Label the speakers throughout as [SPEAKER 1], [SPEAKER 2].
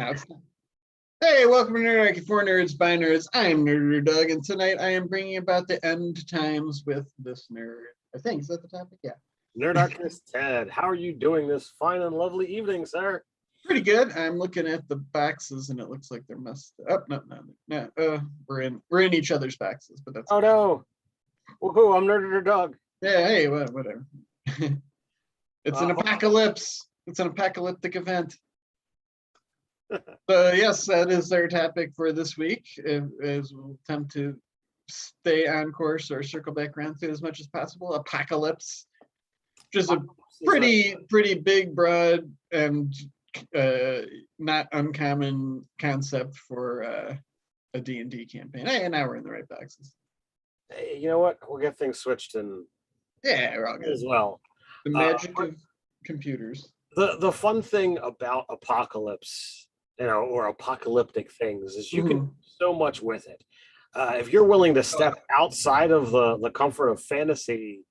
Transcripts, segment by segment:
[SPEAKER 1] Now it's not. Hey, welcome to Nerdarchy for Nerds by Nerds. I'm Nerder Doug, and tonight I am bringing about the end times with this nerd. I think, is that the topic? Yeah.
[SPEAKER 2] Nerdarchist Ted, how are you doing this fine and lovely evening, sir?
[SPEAKER 1] Pretty good. I'm looking at the boxes, and it looks like they're messed up. No. We're in each other's boxes, but that's.
[SPEAKER 2] Oh no! Woohoo! I'm Nerder Doug.
[SPEAKER 1] Yeah. Hey, whatever. It's an apocalypse. It's an apocalyptic event. So yes, that is our topic for this week. As we'll attempt to stay on course or circle back around to as much as possible. Apocalypse, just a pretty big, broad, and not uncommon concept for a D&D campaign. Hey, now we're in the right boxes.
[SPEAKER 2] Hey, you know what? We'll get things switched and
[SPEAKER 1] yeah, we're all good
[SPEAKER 2] as well.
[SPEAKER 1] The magic of computers.
[SPEAKER 2] The fun thing about apocalypse, or apocalyptic things, is you can do so much with it. If you're willing to step outside of the comfort of fantasy,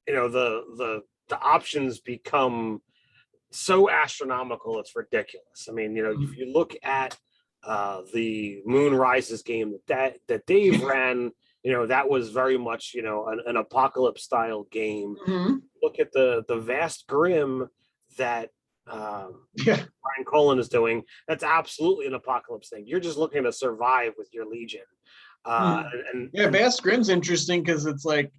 [SPEAKER 2] the options become so astronomical it's ridiculous. I mean, if you look at the Moon Rises game that Dave ran, that was very much an apocalypse style game. Look at the vast grim that Brian Colin is doing. That's absolutely an apocalypse thing. You're just looking to survive with your legion.
[SPEAKER 1] Vast Grim's interesting because it's like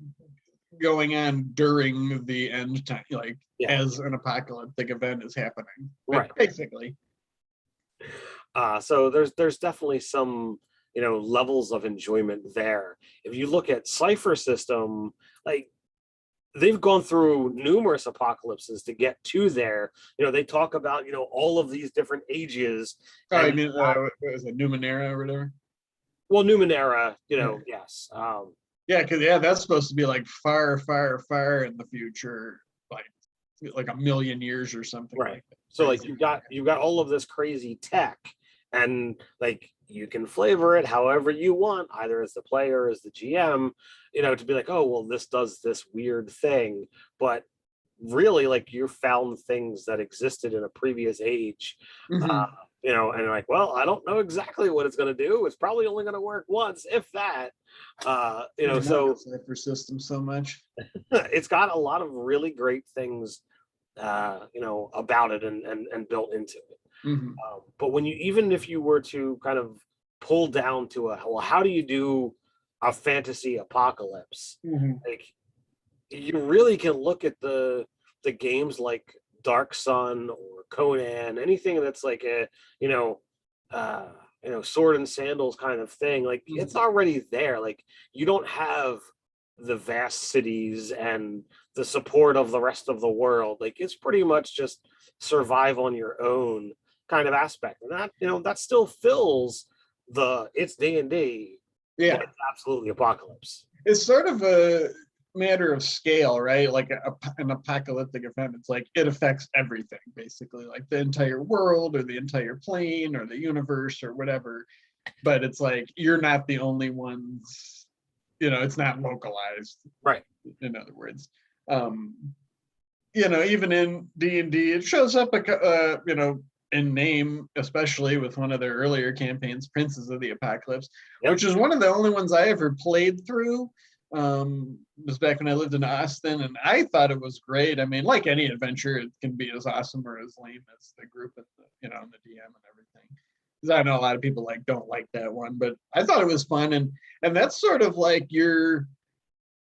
[SPEAKER 1] going on during the end time, as an apocalyptic event is happening, right? Basically.
[SPEAKER 2] So there's definitely some levels of enjoyment there. If you look at Cypher System, they've gone through numerous apocalypses to get to there. They talk about all of these different ages.
[SPEAKER 1] Oh, you mean what is it, Numenera or whatever?
[SPEAKER 2] Well, Numenera, yes.
[SPEAKER 1] Because that's supposed to be like far in the future, like a million years or something.
[SPEAKER 2] Right.
[SPEAKER 1] Like that.
[SPEAKER 2] So you've got all of this crazy tech, and you can flavor it however you want, either as the player, as the GM, to be like, oh, well, this does this weird thing. But really, you found things that existed in a previous age, and well, I don't know exactly what it's going to do. It's probably only going to work once, if that. So
[SPEAKER 1] Cypher System so much.
[SPEAKER 2] It's got a lot of really great things, about it and built into it. But even if you were to kind of pull down to how do you do a fantasy apocalypse? You really can look at the games like Dark Sun or Conan, anything that's like a sword and sandals kind of thing. It's already there. You don't have the vast cities and the support of the rest of the world. It's pretty much just survive on your own kind of aspect, and that that still fills it's D&D.
[SPEAKER 1] Yeah,
[SPEAKER 2] it's absolutely apocalypse.
[SPEAKER 1] It's sort of a matter of scale, right? Like an apocalyptic event, it's it affects everything basically, like the entire world or the entire plane or the universe or whatever. But it's you're not the only ones. It's not localized,
[SPEAKER 2] right?
[SPEAKER 1] In other words, even in D&D, it shows up in name, especially with one of their earlier campaigns, Princes of the Apocalypse, which is one of the only ones I ever played through. It was back when I lived in Austin, and I thought it was great. I mean, like any adventure, it can be as awesome or as lame as the group and the DM and everything. Because I know a lot of people don't like that one, but I thought it was fun, and that's sort of you're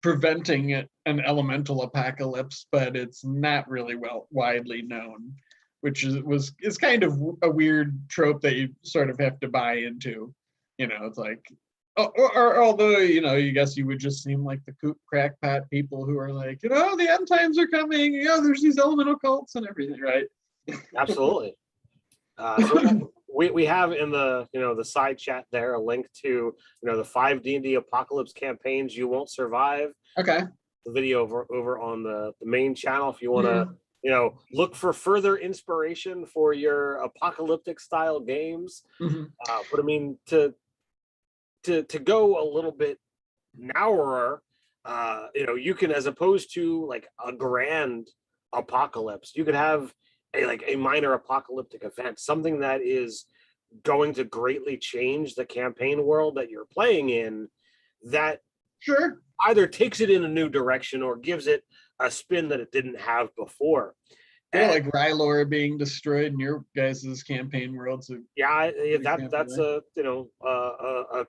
[SPEAKER 1] preventing an elemental apocalypse, but it's not really widely known, which is kind of a weird trope that you sort of have to buy into. It's or although you guess you would just seem like the crackpot people who are the end times are coming. There's these elemental cults and everything, right?
[SPEAKER 2] Absolutely. So we have in the the side chat there a link to the 5 D&D apocalypse campaigns you won't survive.
[SPEAKER 1] Okay.
[SPEAKER 2] The video over on the main channel if you want to look for further inspiration for your apocalyptic style games. But I mean to go a little bit narrower, you can, as opposed to a grand apocalypse, you could have a minor apocalyptic event, something that is going to greatly change the campaign world that you're playing in, that
[SPEAKER 1] Sure.
[SPEAKER 2] either takes it in a new direction or gives it a spin that it didn't have before.
[SPEAKER 1] Yeah, like Rylor being destroyed in your guys' campaign world. So
[SPEAKER 2] yeah, that's a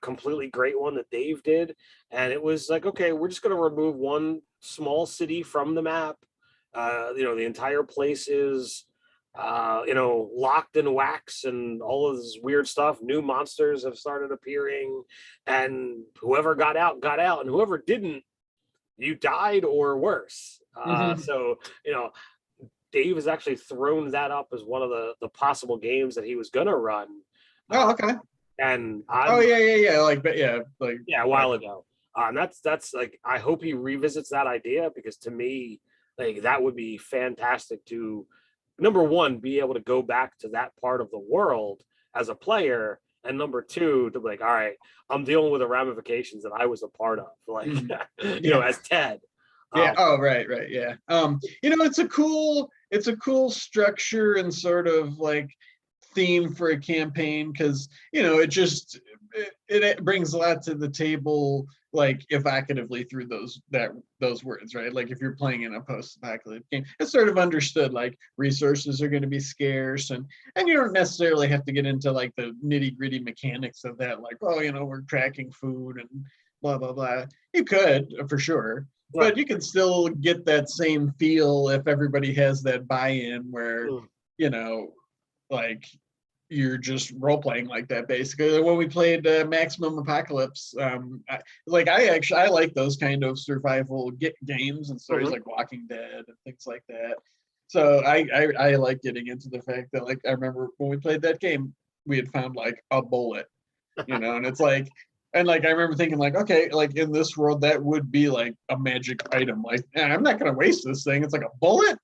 [SPEAKER 2] completely great one that Dave did, and it was like, okay, we're just going to remove one small city from the map. The entire place is locked in wax and all of this weird stuff. New monsters have started appearing, and whoever got out, and whoever didn't, you died or worse. So, Dave has actually thrown that up as one of the possible games that he was going to run.
[SPEAKER 1] Oh, okay.
[SPEAKER 2] And
[SPEAKER 1] yeah.
[SPEAKER 2] a while ago. That's like, I hope he revisits that idea, because to me, like, that would be fantastic to, number one, be able to go back to that part of the world as a player, and number two, to be like, all right, I'm dealing with the ramifications that I was a part of, like, as Ted.
[SPEAKER 1] Yeah. Right. Yeah. It's a cool structure and sort of like theme for a campaign, because it brings a lot to the table, like evocatively through those words, right? Like if you're playing in a post-apocalyptic game, it's sort of understood, like resources are going to be scarce, and you don't necessarily have to get into like the nitty-gritty mechanics of that, like, we're tracking food and blah blah blah. You could, for sure, but you can still get that same feel if everybody has that buy-in where like you're just role playing like that. Basically, when we played Maximum Apocalypse, I like those kind of survival games and stories, like Walking Dead and things like that. So I like getting into the fact that, like, I remember when we played that game, we had found like a bullet, and it's like, and like I remember thinking, like, okay, like in this world that would be like a magic item. Like, I'm not gonna waste this thing. It's like a bullet,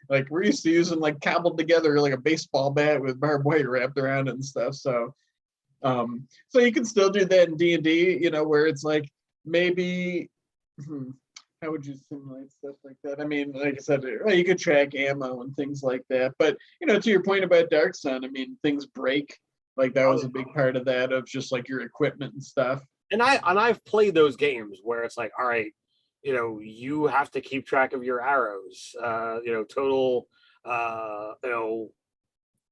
[SPEAKER 1] Like we're used to using like cobbled together like a baseball bat with barbed wire wrapped around it and stuff. So, so you can still do that in D&D, where it's like maybe, how would you simulate stuff like that? I mean, like I said, you could track ammo and things like that. But to your point about Dark Sun, I mean, things break. Like that was a big part of that, of just like your equipment and stuff.
[SPEAKER 2] And I've played those games where it's like, all right, you have to keep track of your arrows, total,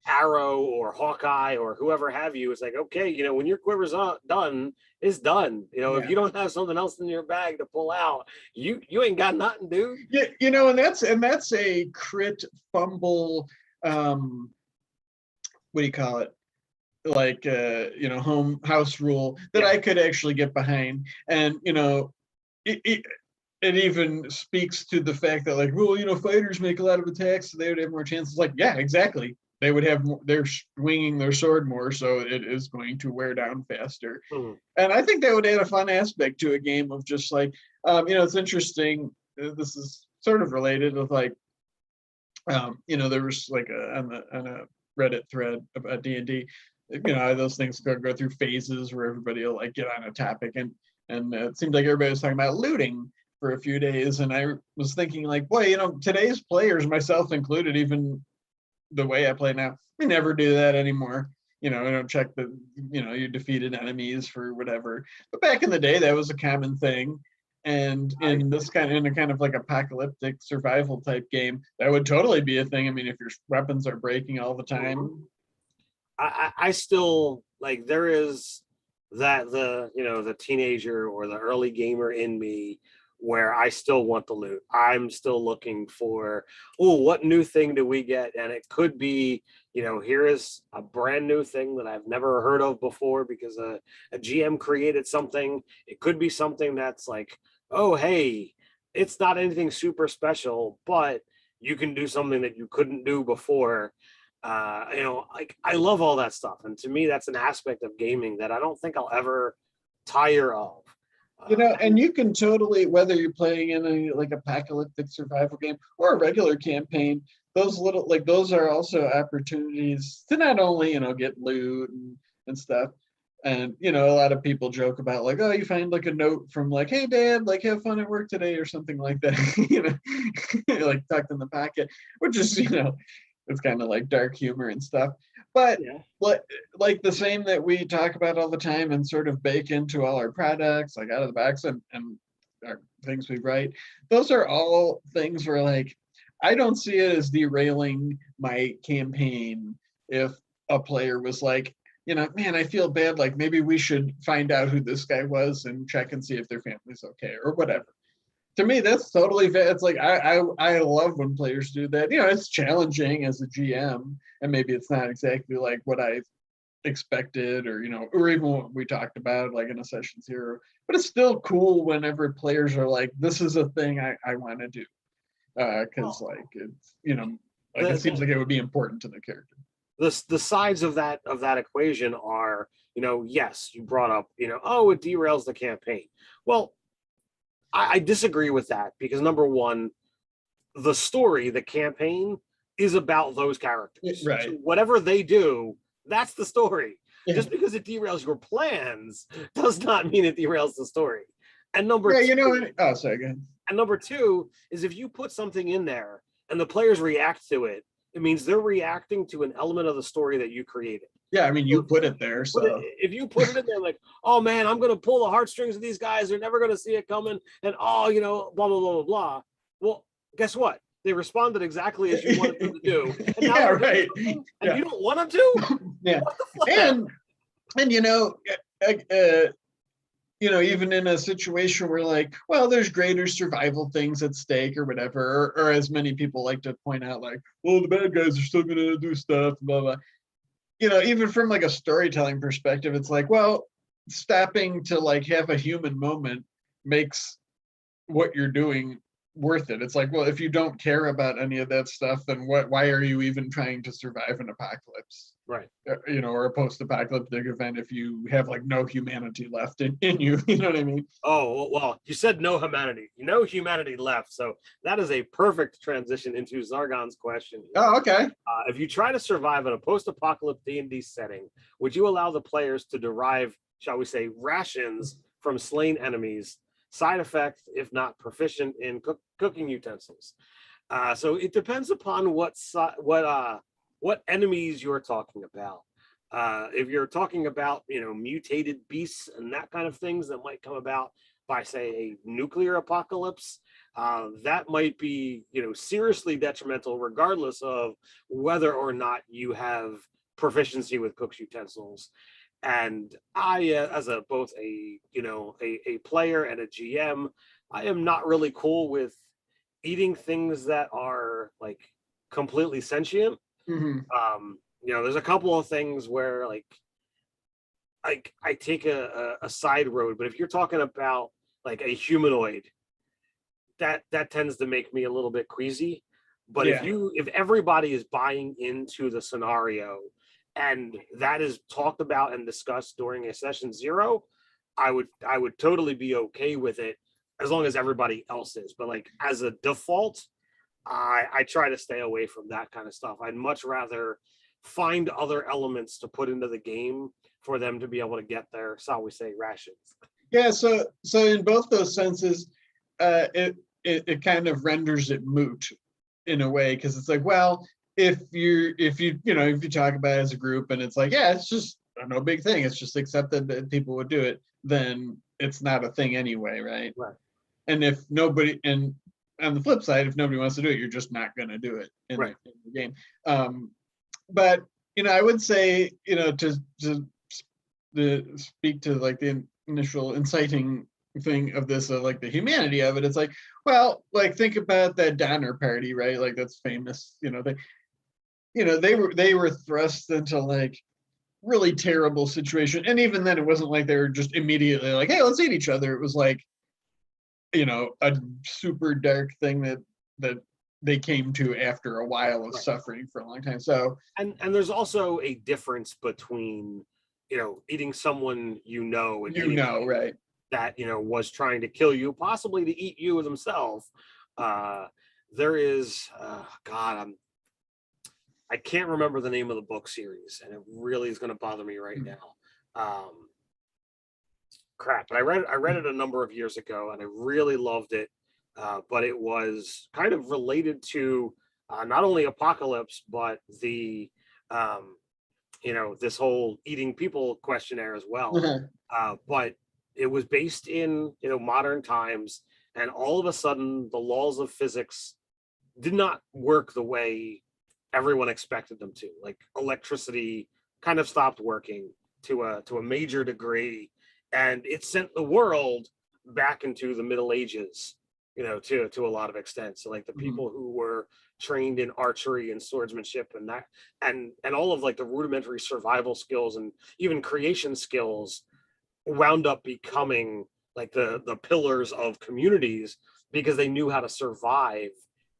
[SPEAKER 2] Arrow or Hawkeye or whoever have you. It's like, okay, when your quiver's done, it's done. If you don't have something else in your bag to pull out, you ain't got nothing, dude.
[SPEAKER 1] Yeah, and that's a crit fumble. What do you call it? Like home house rule that I could actually get behind. And it even speaks to the fact that, like, well, fighters make a lot of attacks, so they would have more chances. Like, yeah, exactly. They would have more, they're swinging their sword more, so it is going to wear down faster. And I think that would add a fun aspect to a game of just like, it's interesting. This is sort of related with like, there was like on a Reddit thread about D&D. Those things go through phases where everybody will like get on a topic, and it seemed like everybody was talking about looting for a few days, and I was thinking, like, boy, today's players, myself included, even the way I play now, we never do that anymore. I don't check you defeated enemies for whatever. But back in the day, that was a common thing. And in a kind of like apocalyptic survival type game, that would totally be a thing. I mean, if your weapons are breaking all the time.
[SPEAKER 2] I still, like, there is that the teenager or the early gamer in me where I still want the loot. I'm still looking for, what new thing do we get? And it could be, here is a brand new thing that I've never heard of before because a GM created something. It could be something that's like, oh, hey, it's not anything super special, but you can do something that you couldn't do before. Like, I love all that stuff. And to me, that's an aspect of gaming that I don't think I'll ever tire of.
[SPEAKER 1] And you can totally, whether you're playing in a like apocalyptic survival game or a regular campaign, those are also opportunities to not only get loot and stuff, And a lot of people joke about like, oh, you find like a note from like, hey dad, like have fun at work today or something like that, like tucked in the pocket, which is it's kind of like dark humor and stuff. But
[SPEAKER 2] Yeah.
[SPEAKER 1] like the same that we talk about all the time and sort of bake into all our products, like out of the box and our things we write, those are all things where like I don't see it as derailing my campaign if a player was like, man, I feel bad. Like maybe we should find out who this guy was and check and see if their family's okay or whatever. To me, that's totally fair. It's like I love when players do that. It's challenging as a GM, and maybe it's not exactly like what I expected, or even what we talked about, like in a session 0. But it's still cool whenever players are like, "This is a thing I want to do," because like it's like it seems like it would be important to the character.
[SPEAKER 2] The sides of that equation are, yes, you brought up, oh, it derails the campaign. Well, I disagree with that because number one, the story, the campaign is about those characters.
[SPEAKER 1] Right.
[SPEAKER 2] So whatever they do, that's the story.
[SPEAKER 1] Yeah.
[SPEAKER 2] Just because it derails your plans does not mean it derails the story. And number
[SPEAKER 1] two, oh, sorry, go ahead.
[SPEAKER 2] And number two is if you put something in there and the players react to it, it means they're reacting to an element of the story that you created.
[SPEAKER 1] Yeah, I mean, you put it there. So
[SPEAKER 2] if you put it in there like, oh man, I'm going to pull the heartstrings of these guys. They're never going to see it coming. And blah, blah, blah, blah, blah. Well, guess what? They responded exactly as you wanted them to do. And now
[SPEAKER 1] yeah, right.
[SPEAKER 2] And you don't want them to?
[SPEAKER 1] Yeah. And even in a situation where like, well, there's greater survival things at stake or whatever, or as many people like to point out, like, well, the bad guys are still going to do stuff, blah, blah. Even from like a storytelling perspective, it's like, well, stopping to like have a human moment makes what you're doing worth it. It's like, well, if you don't care about any of that stuff, then why are you even trying to survive an apocalypse?
[SPEAKER 2] Right.
[SPEAKER 1] Or a post-apocalyptic event if you have like no humanity left in you. You know what I mean?
[SPEAKER 2] Oh, well, you said no humanity. No humanity left. So that is a perfect transition into Zargon's question.
[SPEAKER 1] Oh, okay.
[SPEAKER 2] If you try to survive in a post-apocalyptic D&D setting, would you allow the players to derive, shall we say, rations from slain enemies? Side effect, if not proficient in cooking utensils. So it depends upon what enemies you're talking about. If you're talking about, mutated beasts and that kind of things that might come about by, say, a nuclear apocalypse, that might be, seriously detrimental, regardless of whether or not you have proficiency with cook's utensils. And I, as both a player and a GM, I am not really cool with eating things that are like completely sentient.
[SPEAKER 1] Mm-hmm.
[SPEAKER 2] There's a couple of things where like I take a side road, but if you're talking about like a humanoid, that tends to make me a little bit queasy. But if everybody is buying into the scenario and that is talked about and discussed during a session 0, I would totally be okay with it as long as everybody else is. But like as a default, I try to stay away from that kind of stuff. I'd much rather find other elements to put into the game for them to be able to get their, shall we say, rations.
[SPEAKER 1] Yeah, so in both those senses, it kind of renders it moot in a way, because it's like, well, if you talk about it as a group and it's like, yeah, it's just no big thing, it's just accepted that people would do it, then it's not a thing anyway, right?
[SPEAKER 2] Right.
[SPEAKER 1] And if nobody, and on the flip side, if nobody wants to do it, you're just not going to do it in the game. But I would say, to speak to like the initial inciting thing of this, like the humanity of it, it's like, well, like think about that Donner Party, right? Like that's famous. They were thrust into like really terrible situation, and even then, it wasn't like they were just immediately like, hey, let's eat each other. It was like, a super dark thing that they came to after a while of suffering for a long time. So
[SPEAKER 2] and there's also a difference between eating someone and
[SPEAKER 1] right,
[SPEAKER 2] that was trying to kill you, possibly to eat you themselves. There is I can't remember the name of the book series, and it really is going to bother me right now. crap. But I read it a number of years ago, and I really loved it. But it was kind of related to not only apocalypse, but the this whole eating people questionnaire as well. But it was based in modern times, and all of a sudden the laws of physics did not work the way everyone expected them to. Like electricity kind of stopped working to a major degree, and it sent the world back into the Middle Ages, to a lot of extent. So like the people who were trained in archery and swordsmanship and that and all of like the rudimentary survival skills and even creation skills wound up becoming like the pillars of communities because they knew how to survive,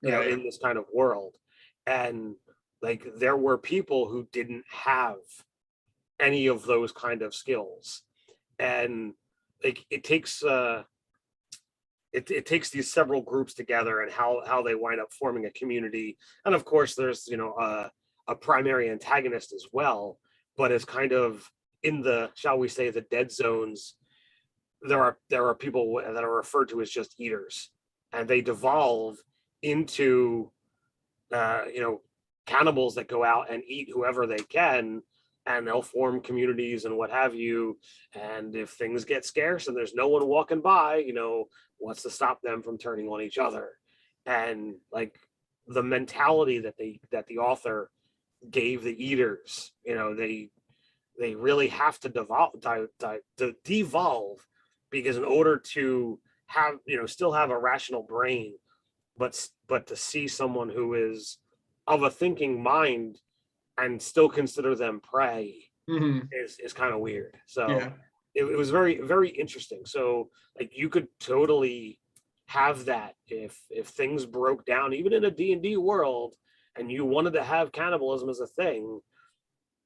[SPEAKER 2] in this kind of world. And like there were people who didn't have any of those kind of skills, and like it takes it takes these several groups together and how they wind up forming a community. And of course there's a primary antagonist as well, but it's kind of in the, shall we say, the dead zones. There are people that are referred to as just eaters, and they devolve into cannibals that go out and eat whoever they can, and they'll form communities and what have you. And if things get scarce and there's no one walking by, what's to stop them from turning on each other? And like the mentality that the author gave the eaters, they really have to devolve, because in order to have, still have a rational brain, but to see someone who is of a thinking mind and still consider them prey is kind of weird. So it was very, very interesting. So like you could totally have that if things broke down, even in a D&D world, and you wanted to have cannibalism as a thing,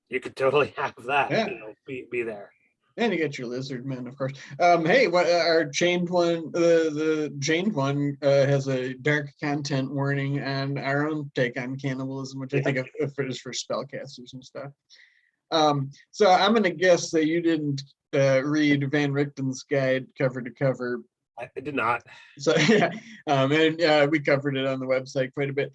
[SPEAKER 2] you could totally have that, be there.
[SPEAKER 1] And you get your lizard men, of course. Hey, our chained one, the chained one has a dark content warning and our own take on cannibalism, which I think if it is for spellcasters and stuff. So I'm going to guess that you didn't read Van Richten's guide cover to cover.
[SPEAKER 2] I did not.
[SPEAKER 1] So and we covered it on the website quite a bit.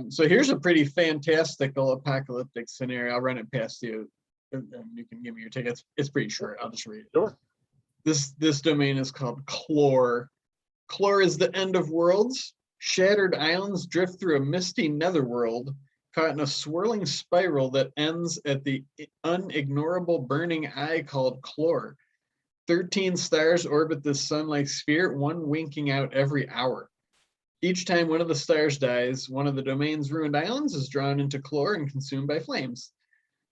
[SPEAKER 1] So here's a pretty fantastical apocalyptic scenario. I'll run it past you. You can give me your tickets. It's pretty short. I'll just read it.
[SPEAKER 2] Sure.
[SPEAKER 1] This domain is called Chlor. Chlor is the end of worlds. Shattered islands drift through a misty netherworld, caught in a swirling spiral that ends at the unignorable burning eye called Chlor. 13 stars orbit this sun-like sphere, one winking out every hour. Each time one of the stars dies, one of the domain's ruined islands is drawn into Chlor and consumed by flames.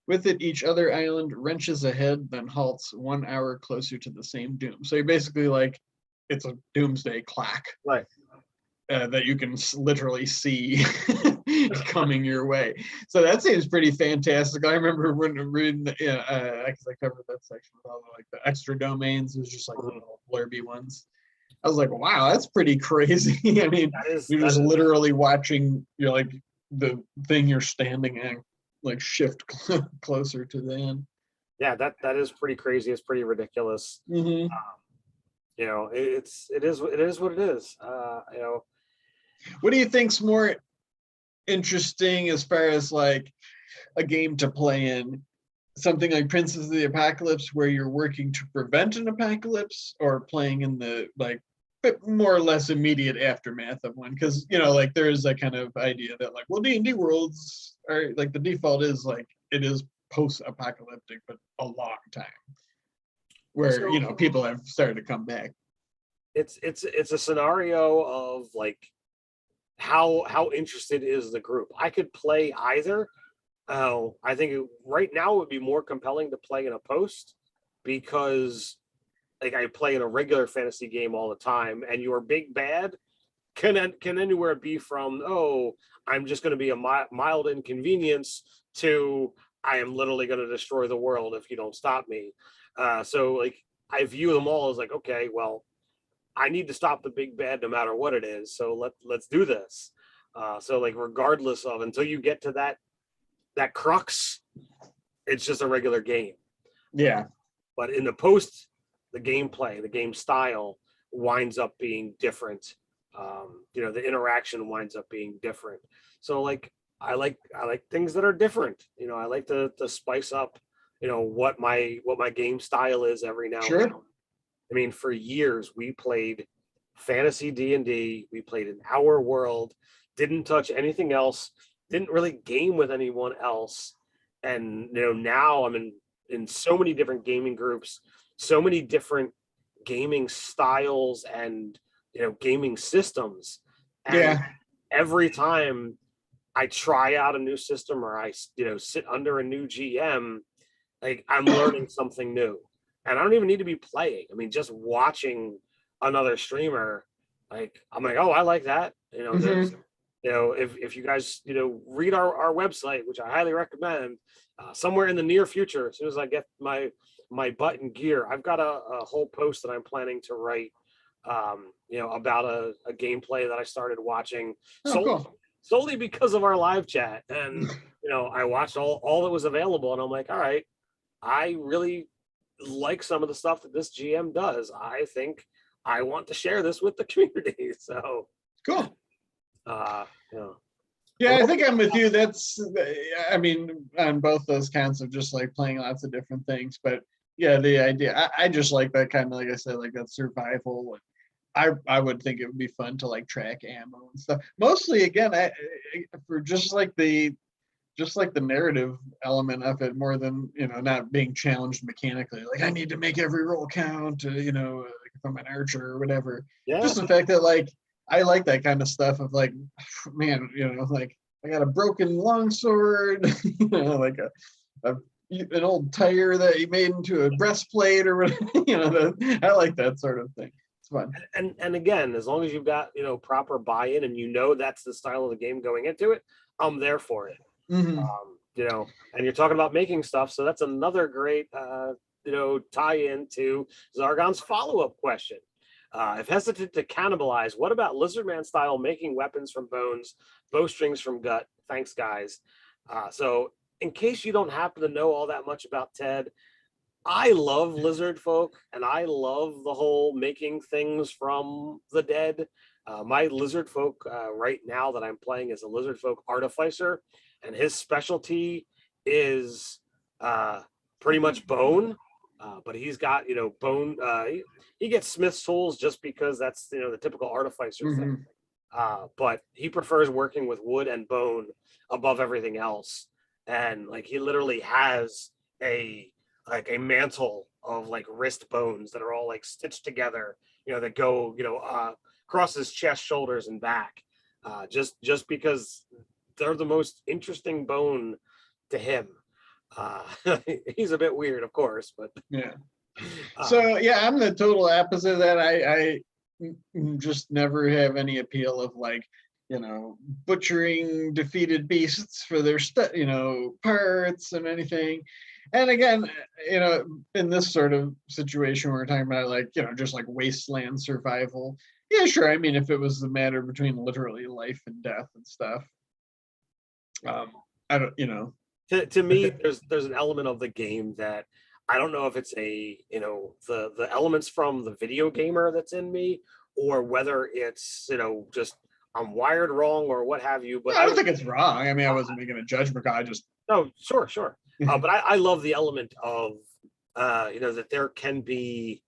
[SPEAKER 1] With it, each other island wrenches ahead, then halts 1 hour closer to the same doom. So you're basically like, it's a doomsday clock.
[SPEAKER 2] Right.
[SPEAKER 1] That you can literally see coming your way. So that seems pretty fantastic. I remember when reading, because I covered that section with all the extra domains. It was just like little blurby ones. I was like, wow, that's pretty crazy. I mean, you're just literally watching, the thing you're standing at, like shift closer to the end.
[SPEAKER 2] Yeah, that is pretty crazy. It's pretty ridiculous.
[SPEAKER 1] Mm-hmm.
[SPEAKER 2] It is what it is.
[SPEAKER 1] What do you think's more interesting as far as like a game to play in? Something like Princes of the Apocalypse, where you're working to prevent an apocalypse, or playing in the more or less immediate aftermath of one? Because there is that kind of idea that D&D worlds are like, the default is like it is post-apocalyptic, but a long time where people have started to come back.
[SPEAKER 2] It's a scenario of like how interested is the group. I could play either. I think right now it would be more compelling to play in a post, because like I play in a regular fantasy game all the time, and your big bad can anywhere be from, I'm just going to be a mild inconvenience, to I am literally going to destroy the world if you don't stop me. So like I view them all as like, okay, well, I need to stop the big bad no matter what it is. So let's do this. So like regardless of, until you get to that crux, it's just a regular game.
[SPEAKER 1] Yeah.
[SPEAKER 2] But in the post the gameplay, the game style winds up being different. The interaction winds up being different. So like I like things that are different. I like to spice up, what my game style is every now and then. I mean, for years we played fantasy D&D. We played in our world, didn't touch anything else, didn't really game with anyone else. And now I'm in so many different gaming groups, so many different gaming styles and gaming systems. And every time I try out a new system or I sit under a new GM, like I'm learning something new. And I don't even need to be playing. I mean, just watching another streamer, like I'm like, oh, I like that. There's if you guys read our website, which I highly recommend, somewhere in the near future, as soon as I get my butt in gear, I've got a whole post that I'm planning to write about a gameplay that I started watching solely because of our live chat. And I watched all that was available, and I'm like, all right, I really like some of the stuff that this GM does. I think I want to share this with the community. So
[SPEAKER 1] cool.
[SPEAKER 2] Yeah,
[SPEAKER 1] I think I'm with you. That's, I mean, on both those counts of just like playing lots of different things. But yeah, the idea, I just like that kind of, like I said, like that survival. I would think it would be fun to like track ammo and stuff. Mostly, again, for just like the narrative element of it, more than not being challenged mechanically. Like I need to make every roll count. Like if I'm an archer or whatever.
[SPEAKER 2] Yeah.
[SPEAKER 1] Just the fact that like I like that kind of stuff of like, man, like I got a broken longsword, like an old tire that you made into a breastplate or whatever. I like that sort of thing. It's fun.
[SPEAKER 2] And again, as long as you've got proper buy-in and that's the style of the game going into it, I'm there for it.
[SPEAKER 1] Mm-hmm.
[SPEAKER 2] And you're talking about making stuff, so that's another great tie-in to Zargon's follow-up question. If hesitant to cannibalize, what about Lizardman style making weapons from bones, bowstrings from gut? Thanks, guys. So in case you don't happen to know all that much about Ted, I love lizard folk, and I love the whole making things from the dead. My lizard folk right now that I'm playing is a lizard folk artificer, and his specialty is pretty much bone. But he's got bone. He gets smith's tools just because that's the typical artificer thing. But he prefers working with wood and bone above everything else. And like he literally has a mantle of like wrist bones that are all like stitched together, that go across his chest, shoulders, and back. Just because they're the most interesting bone to him. He's a bit weird, of course, but
[SPEAKER 1] yeah. So yeah, I'm the total opposite of that. I just never have any appeal of like butchering defeated beasts for their parts and anything. And again, in this sort of situation we're talking about, like just like wasteland survival. Yeah, sure. I mean, if it was the matter between literally life and death and stuff, I don't,
[SPEAKER 2] To me, there's an element of the game that I don't know if it's the elements from the video gamer that's in me, or whether it's just I'm wired wrong or what have you. But
[SPEAKER 1] I don't think it's wrong. I mean, I wasn't making a judgment call. I just
[SPEAKER 2] sure. But I love the element of that there can be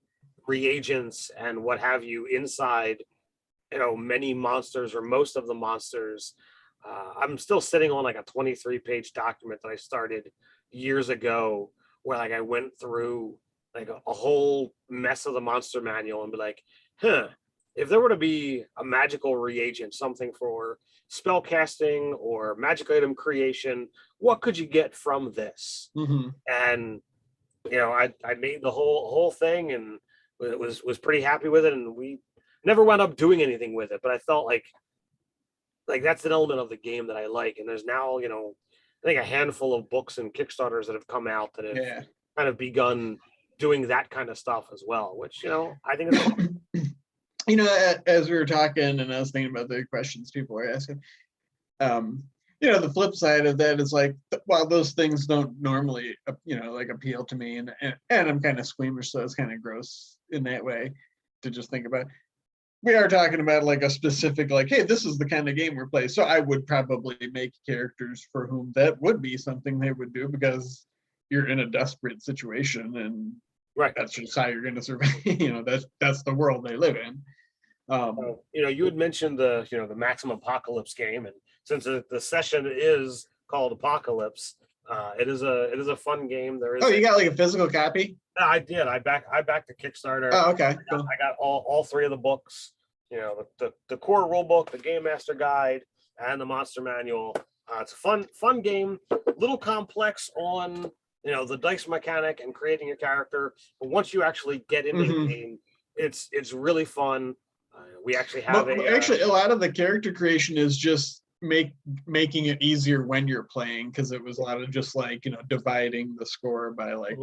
[SPEAKER 2] reagents and what have you inside many monsters or most of the monsters. I'm still sitting on like a 23-page document that I started years ago, where like I went through like a whole mess of the monster manual and be like, if there were to be a magical reagent, something for spell casting or magic item creation, what could you get from this? And I made the whole thing and was pretty happy with it, and we never wound up doing anything with it, but I felt like that's an element of the game that I like. And there's now, I think a handful of books and Kickstarters that have come out that have kind of begun doing that kind of stuff as well, which, I think is fun.
[SPEAKER 1] As we were talking and I was thinking about the questions people were asking, the flip side of that is like, while those things don't normally, like appeal to me, and I'm kind of squeamish, so it's kind of gross in that way to just think about. We are talking about like a specific, like, hey, this is the kind of game we're playing. So I would probably make characters for whom that would be something they would do, because you're in a desperate situation, and
[SPEAKER 2] right,
[SPEAKER 1] that's just how you're going to survive. That's the world they live in.
[SPEAKER 2] You had mentioned the Maximum Apocalypse game, and since the session is called Apocalypse, it is a fun game. There is.
[SPEAKER 1] Oh, you got like a physical copy?
[SPEAKER 2] I did. I backed the Kickstarter.
[SPEAKER 1] Oh, okay. Cool.
[SPEAKER 2] I got all three of the books. The core rule book, the Game Master Guide, and the Monster Manual. It's a fun game. A little complex on the dice mechanic and creating your character, but once you actually get into the game, it's really fun. We actually have
[SPEAKER 1] a lot of the character creation is just making it easier when you're playing, because it was a lot of just like dividing the score by like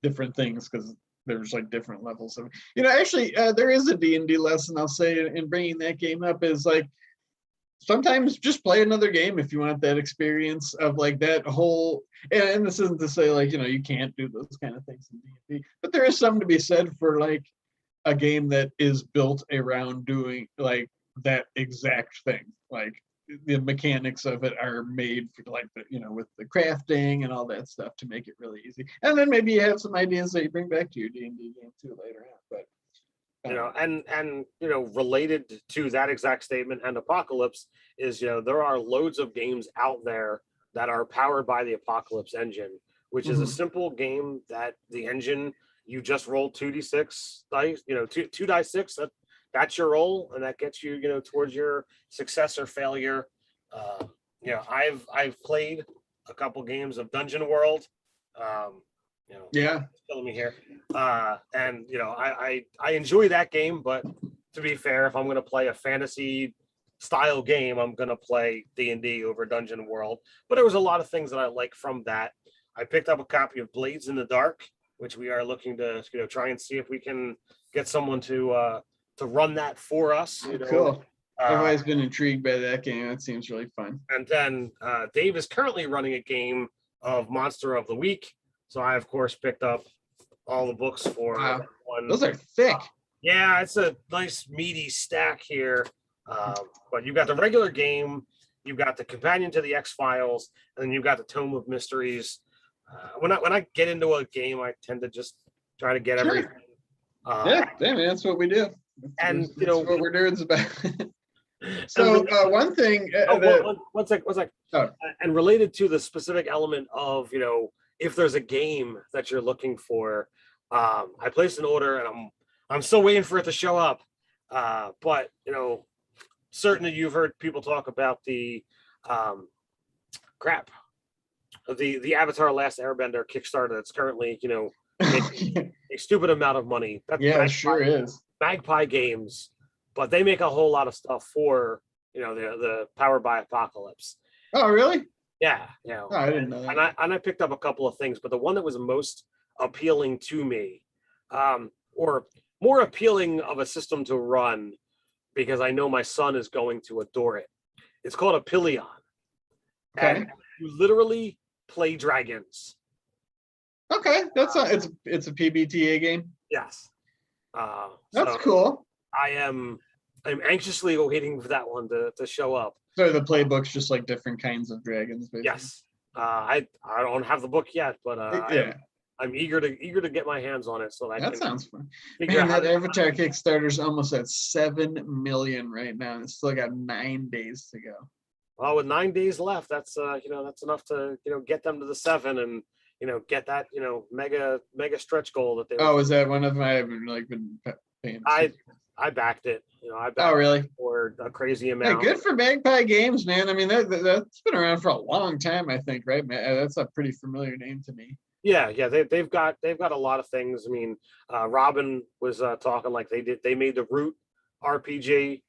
[SPEAKER 1] different things, because there's like different levels of there is a D&D lesson, I'll say, in bringing that game up, is like sometimes just play another game if you want that experience of like that whole, and this isn't to say like you can't do those kind of things in D&D, but there is something to be said for like a game that is built around doing like that exact thing. Like the mechanics of it are made for like with the crafting and all that stuff to make it really easy. And then maybe you have some ideas that you bring back to your D&D game too later on. But
[SPEAKER 2] related to that exact statement and Apocalypse is there are loads of games out there that are powered by the Apocalypse engine, which is a simple game that the engine, you just roll 2d6 dice, 2 dice 6. That's your roll, and that gets you, towards your success or failure. I've played a couple games of Dungeon World. Killing me here. And I enjoy that game, but to be fair, if I'm going to play a fantasy style game, I'm going to play D&D over Dungeon World. But there was a lot of things that I like from that. I picked up a copy of Blades in the Dark, which we are looking to try and see if we can get someone to run that for us.
[SPEAKER 1] Cool. I've always been intrigued by that game. That seems really fun.
[SPEAKER 2] And then Dave is currently running a game of Monster of the Week, so I of course picked up all the books for one.
[SPEAKER 1] Those are thick.
[SPEAKER 2] Yeah, it's a nice meaty stack here. But you've got the regular game, you've got the companion to the X-Files, and then you've got the Tome of Mysteries. When I get into a game, I tend to just try to get everything.
[SPEAKER 1] That's what we do.
[SPEAKER 2] That's
[SPEAKER 1] what we're doing is about. So one thing.
[SPEAKER 2] One sec. Oh. And related to the specific element of if there's a game that you're looking for, I placed an order and I'm still waiting for it to show up. But certainly you've heard people talk about the the Avatar Last Airbender Kickstarter that's currently making a stupid amount of money.
[SPEAKER 1] It sure is.
[SPEAKER 2] Magpie Games, but they make a whole lot of stuff for the Powered by Apocalypse.
[SPEAKER 1] Oh, really?
[SPEAKER 2] Yeah.
[SPEAKER 1] Oh, I didn't know that.
[SPEAKER 2] And I picked up a couple of things, but the one that was most appealing to me, or more appealing of a system to run, because I know my son is going to adore it. It's called Apillion.
[SPEAKER 1] Okay.
[SPEAKER 2] And you literally play dragons.
[SPEAKER 1] Okay, it's a PBTA game.
[SPEAKER 2] Yes.
[SPEAKER 1] That's cool.
[SPEAKER 2] I'm anxiously waiting for that one to show up.
[SPEAKER 1] So the playbook's just like different kinds of dragons, basically.
[SPEAKER 2] Yes. I don't have the book yet, but I'm eager to get my hands on it, so that
[SPEAKER 1] sounds fun. Man, that Avatar Kickstarter's almost at 7 million right now, and it's still got 9 days to go.
[SPEAKER 2] Well, with 9 days left, that's that's enough to get them to the 7 and get that mega stretch goal that they.
[SPEAKER 1] Oh, is that one of them? I haven't been paying.
[SPEAKER 2] I backed it. I backed
[SPEAKER 1] it
[SPEAKER 2] for a crazy amount.
[SPEAKER 1] Hey, good for Magpie Games, man. I mean, that's been around for a long time, I think, right? That's a pretty familiar name to me.
[SPEAKER 2] Yeah. They've got a lot of things. I mean, Robin was talking like they made the Root RPG,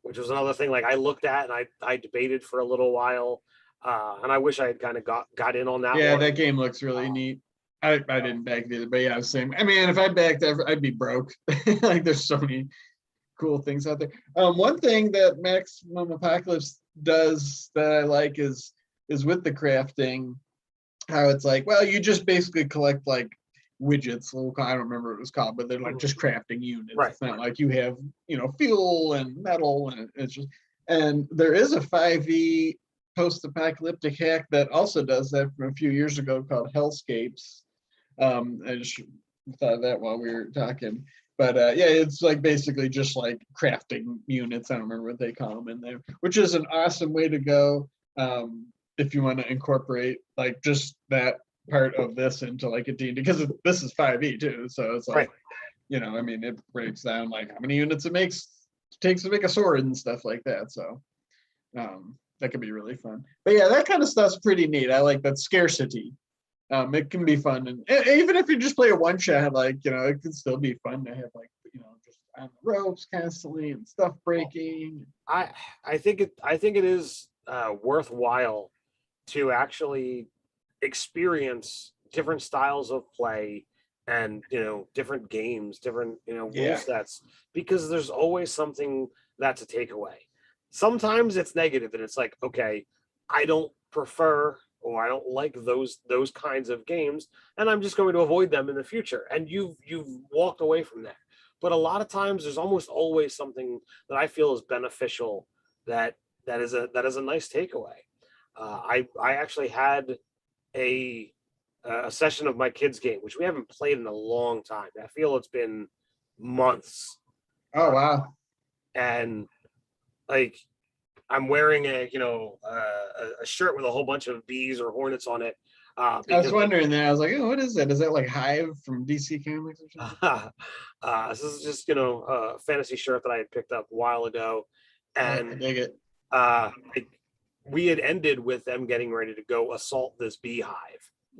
[SPEAKER 2] which was another thing like I looked at and I debated for a little while, and I wish I had kind of got in on that.
[SPEAKER 1] Yeah,
[SPEAKER 2] one.
[SPEAKER 1] that game looks really neat. I didn't back it either, but yeah, same. I mean, if I backed ever, I'd be broke. Like, there's so many cool things out there. One thing that Maximum Apocalypse does that I like is with the crafting, how it's like, well, you just basically collect like widgets. I don't remember what it was called, but they're like just crafting units.
[SPEAKER 2] Right.
[SPEAKER 1] It's not like you have, fuel and metal, and it's just. And there is a 5e post-apocalyptic hack that also does that from a few years ago called Hellscapes. I just thought of that while we were talking. But yeah, it's like basically just like crafting units. I don't remember what they call them in there, which is an awesome way to go if you want to incorporate like just that part of this into like a D&D, because this is 5e too. So it's like, I mean, it breaks down like how many units it takes to make a sword and stuff like that. So that could be really fun. But yeah, that kind of stuff's pretty neat. I like that scarcity. It can be fun, and even if you just play a one shot, like it can still be fun to have like just on the ropes constantly and stuff breaking.
[SPEAKER 2] I think it is worthwhile to actually experience different styles of play and different games, different rule sets, because there's always something that's a takeaway. Sometimes it's negative and it's like, okay, I don't prefer or I don't like those kinds of games, and I'm just going to avoid them in the future. And you've walked away from that. But a lot of times there's almost always something that I feel is beneficial that is a nice takeaway. I actually had a session of my kids' game, which we haven't played in a long time. I feel it's been months.
[SPEAKER 1] Oh wow!
[SPEAKER 2] And like, I'm wearing a shirt with a whole bunch of bees or hornets on it.
[SPEAKER 1] I was wondering that. I was like, oh, what is that? Is that like Hive from DC Comics or something?
[SPEAKER 2] This is just a fantasy shirt that I had picked up a while ago, and
[SPEAKER 1] I dig it.
[SPEAKER 2] We had ended with them getting ready to go assault this beehive.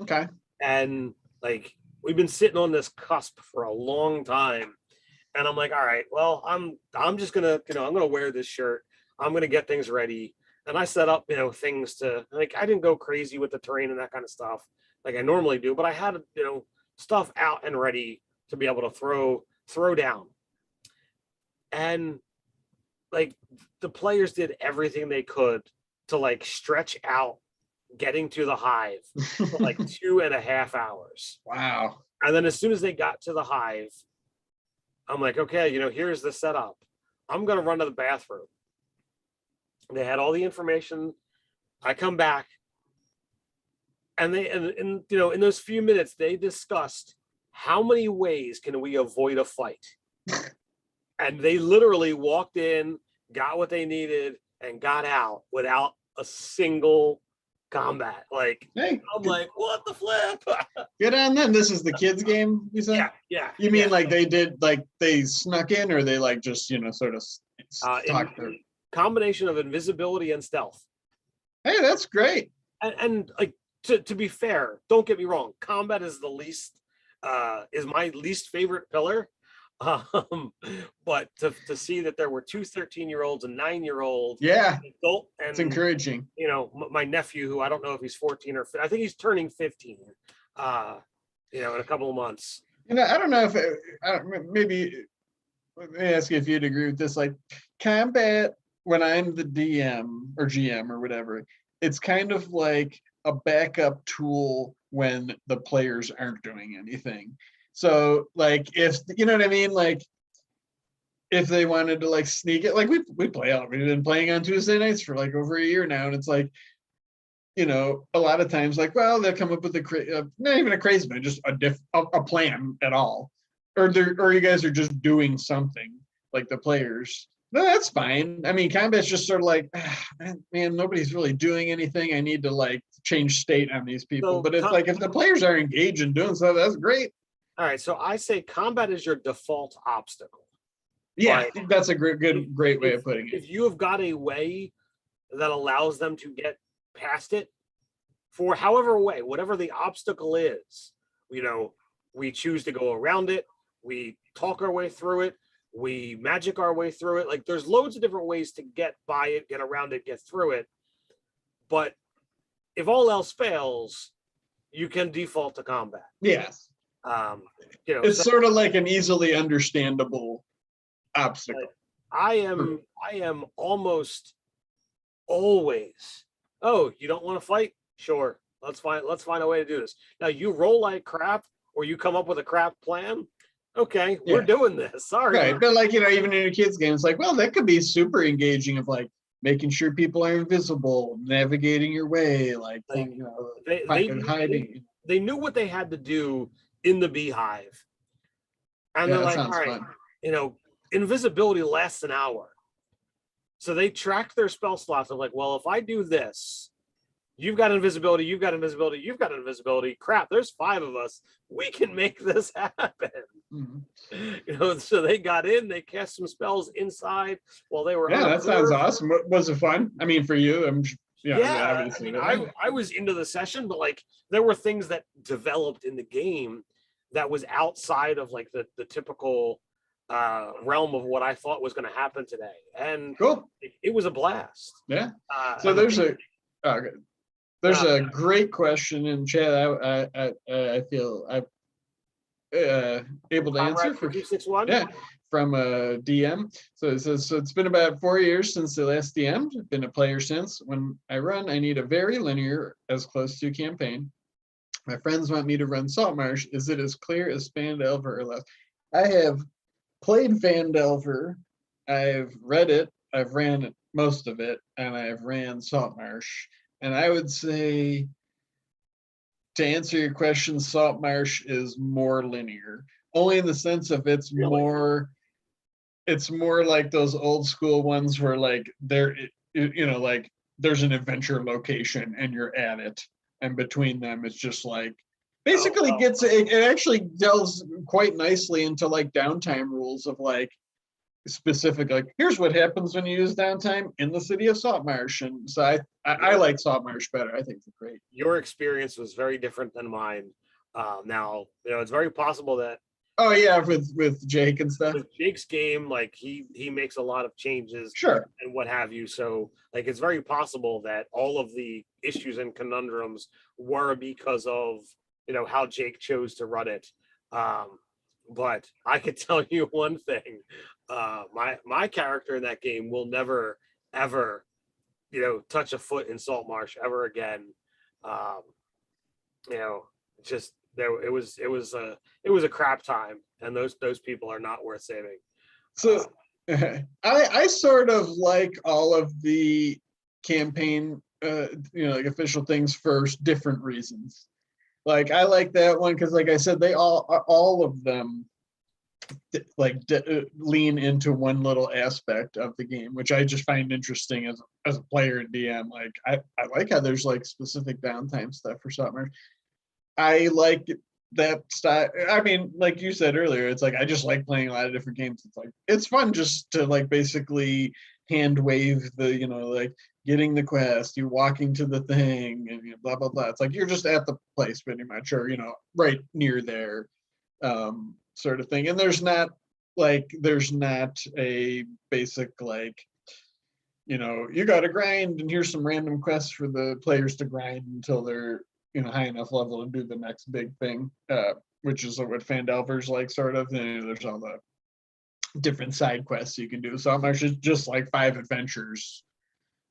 [SPEAKER 1] Okay.
[SPEAKER 2] And like, we've been sitting on this cusp for a long time, and I'm like, all right, well, I'm just gonna I'm gonna wear this shirt. I'm going to get things ready. And I set up, things to, like, I didn't go crazy with the terrain and that kind of stuff like I normally do, but I had, stuff out and ready to be able to throw down. And like, the players did everything they could to like stretch out getting to the hive for like 2.5 hours.
[SPEAKER 1] Wow.
[SPEAKER 2] And then as soon as they got to the hive, I'm like, okay, here's the setup. I'm going to run to the bathroom. They had all the information. I come back, and they and in those few minutes they discussed how many ways can we avoid a fight. And they literally walked in, got what they needed, and got out without a single combat. Like, hey, I'm like, what the flip?
[SPEAKER 1] Good on them. This is the kids' game, you said?
[SPEAKER 2] Yeah.
[SPEAKER 1] You mean like they did, like they snuck in, or they like just sort of talked through?
[SPEAKER 2] Combination of invisibility and stealth.
[SPEAKER 1] Hey, that's great.
[SPEAKER 2] And like, to be fair, don't get me wrong, combat is is my least favorite pillar. But to see that there were two 13-year-olds and 9-year-olds, adult, and
[SPEAKER 1] it's encouraging.
[SPEAKER 2] My nephew, who I don't know if he's 14 or I think he's turning 15 in a couple of months.
[SPEAKER 1] I don't know if maybe let me ask you if you'd agree with this. Like, combat, when I'm the DM or GM or whatever, it's kind of like a backup tool when the players aren't doing anything. So like, if you know what I mean, like if they wanted to like sneak it, like we play out. We've been playing on Tuesday nights for like over a year now, and it's like, a lot of times, like, well, they'll come up with not even a crazy plan, just a plan at all, or you guys are just doing something like the players. No, that's fine. I mean, combat's just sort of like, man, nobody's really doing anything. I need to like change state on these people. But it's like if the players are engaged in doing stuff, that's great.
[SPEAKER 2] All right, so I say combat is your default obstacle.
[SPEAKER 1] Yeah, I think that's a great way of putting it.
[SPEAKER 2] If you have got a way that allows them to get past it, for however way, whatever the obstacle is, we choose to go around it, we talk our way through it, we magic our way through it. Like, there's loads of different ways to get by it, get around it, get through it. But if all else fails, you can default to combat.
[SPEAKER 1] Yes. It's sort of like an easily understandable obstacle.
[SPEAKER 2] I am almost always, oh, you don't want to fight? Sure. Let's find a way to do this. Now you roll like crap or you come up with a crap plan. Okay, we're doing this. Sorry.
[SPEAKER 1] Right. But like, even in your kids' games, like, well, that could be super engaging of like making sure people are invisible, navigating your way, like hiding.
[SPEAKER 2] They knew what they had to do in the beehive. And they're like, all right, fun. Invisibility lasts an hour. So they tracked their spell slots. They're like, well, if I do this, you've got invisibility, you've got invisibility, you've got invisibility. Crap, there's 5 of us. We can make this happen. Mm-hmm. So they got in, they cast some spells inside while they were.
[SPEAKER 1] Yeah, that sounds awesome. Was it fun? I mean, for you,
[SPEAKER 2] obviously. I was into the session, but like there were things that developed in the game that was outside of like the typical realm of what I thought was going to happen today, and
[SPEAKER 1] cool.
[SPEAKER 2] It was a blast.
[SPEAKER 1] Yeah. So there's a great question in chat. I feel I'm able to answer for 261. Yeah, from a DM. So it says, so it's been about 4 years since the last DM'd. I've been a player since. When I run, I need a very linear, as close to campaign. My friends want me to run Saltmarsh. Is it as clear as Phandelver or less? I have played Phandelver. I've read it. I've ran most of it, and I've ran Saltmarsh. And I would say, to answer your question, Saltmarsh is more linear, only in the sense of it's more like those old school ones where like like there's an adventure location and you're at it, and between them it's just like basically it actually delves quite nicely into like downtime rules of like specific, like here's what happens when you use downtime in the city of Saltmarsh. And so I like Saltmarsh better. I think it's great.
[SPEAKER 2] Your experience was very different than mine. Now it's very possible that
[SPEAKER 1] with Jake and stuff.
[SPEAKER 2] With Jake's game, like he makes a lot of changes,
[SPEAKER 1] sure,
[SPEAKER 2] and what have you. So like it's very possible that all of the issues and conundrums were because of how Jake chose to run it. But I could tell you one thing: my character in that game will never ever touch a foot in Saltmarsh ever again. Just there it was a crap time, and those people are not worth saving.
[SPEAKER 1] So I sort of like all of the campaign like official things for different reasons. Like I like that one because like I said, they all of them lean into one little aspect of the game, which I just find interesting as a player and DM. Like I like how there's like specific downtime stuff for Saltmarsh. I like that style. I mean, like you said earlier, it's like I just like playing a lot of different games. It's like it's fun just to like basically hand wave the like getting the quest, you walking to the thing, and blah blah blah. It's like you're just at the place pretty much, or right near there, sort of thing. And there's not a basic like you got to grind and here's some random quests for the players to grind until they're high enough level to do the next big thing, which is what Phandelver's like, sort of. And there's all the different side quests you can do. So I'm actually just like 5 adventures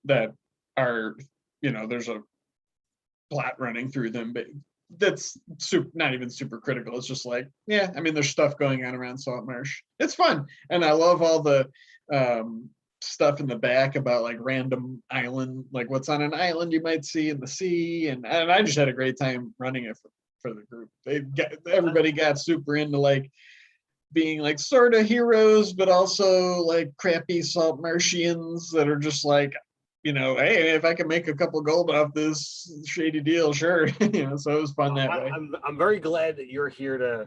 [SPEAKER 1] that are, there's a plot running through them, but that's not even super critical. It's just like, I mean, there's stuff going on around Saltmarsh. It's fun. And I love all the stuff in the back about like random island, like what's on an island you might see in the sea, and I just had a great time running it for the group. Everybody got super into like being like sort of heroes, but also like crappy Saltmarshians that are just like, hey, if I can make a couple gold off this shady deal, sure. So it was fun that way.
[SPEAKER 2] I'm very glad that you're here to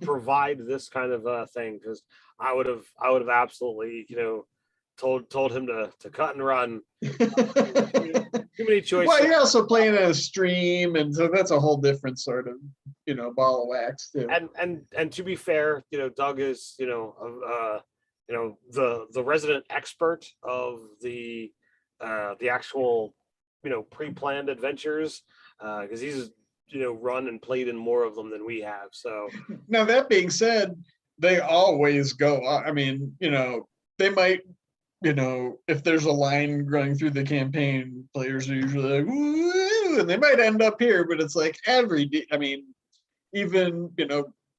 [SPEAKER 2] provide this kind of thing, because I would have absolutely told him to cut and run. Too many choices.
[SPEAKER 1] Well, you're also playing at a stream, and so that's a whole different sort of ball of wax too.
[SPEAKER 2] And to be fair, Doug is the resident expert of the actual pre-planned adventures, because he's run and played in more of them than we have. So
[SPEAKER 1] now that being said, they always go. I mean, they might, if there's a line going through the campaign, players are usually like, woo, and they might end up here, but it's like I mean, even,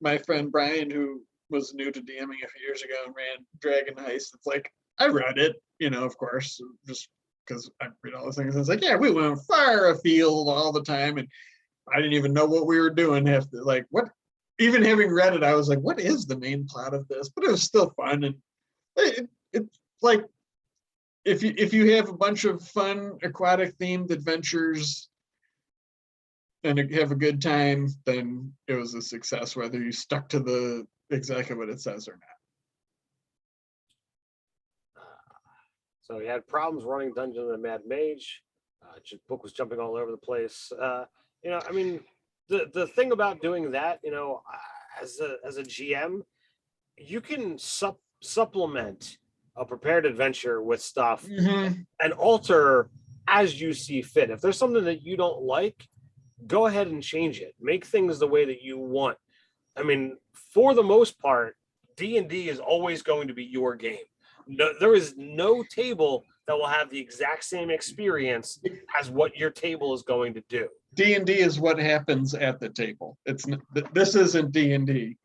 [SPEAKER 1] my friend Brian, who was new to DMing a few years ago and ran Dragon Heist, it's like, I read it, of course, just because I read all those things. It's like, yeah, we went far afield all the time, and I didn't even know what we were doing. Like, what? Even having read it, I was like, what is the main plot of this? But it was still fun, and it's like, if you have a bunch of fun aquatic themed adventures and have a good time, then it was a success, whether you stuck to the exactly what it says or not.
[SPEAKER 2] So he had problems running Dungeon of the Mad Mage. Book was jumping all over the place. I mean, the thing about doing that, as a GM, you can supplement a prepared adventure with stuff and alter as you see fit. If there's something that you don't like, go ahead and change it. Make things the way that you want. I mean, for the most part, D&D is always going to be your game. No, there is no table that will have the exact same experience as what your table is going to do.
[SPEAKER 1] D&D is what happens at the table. This isn't D&D.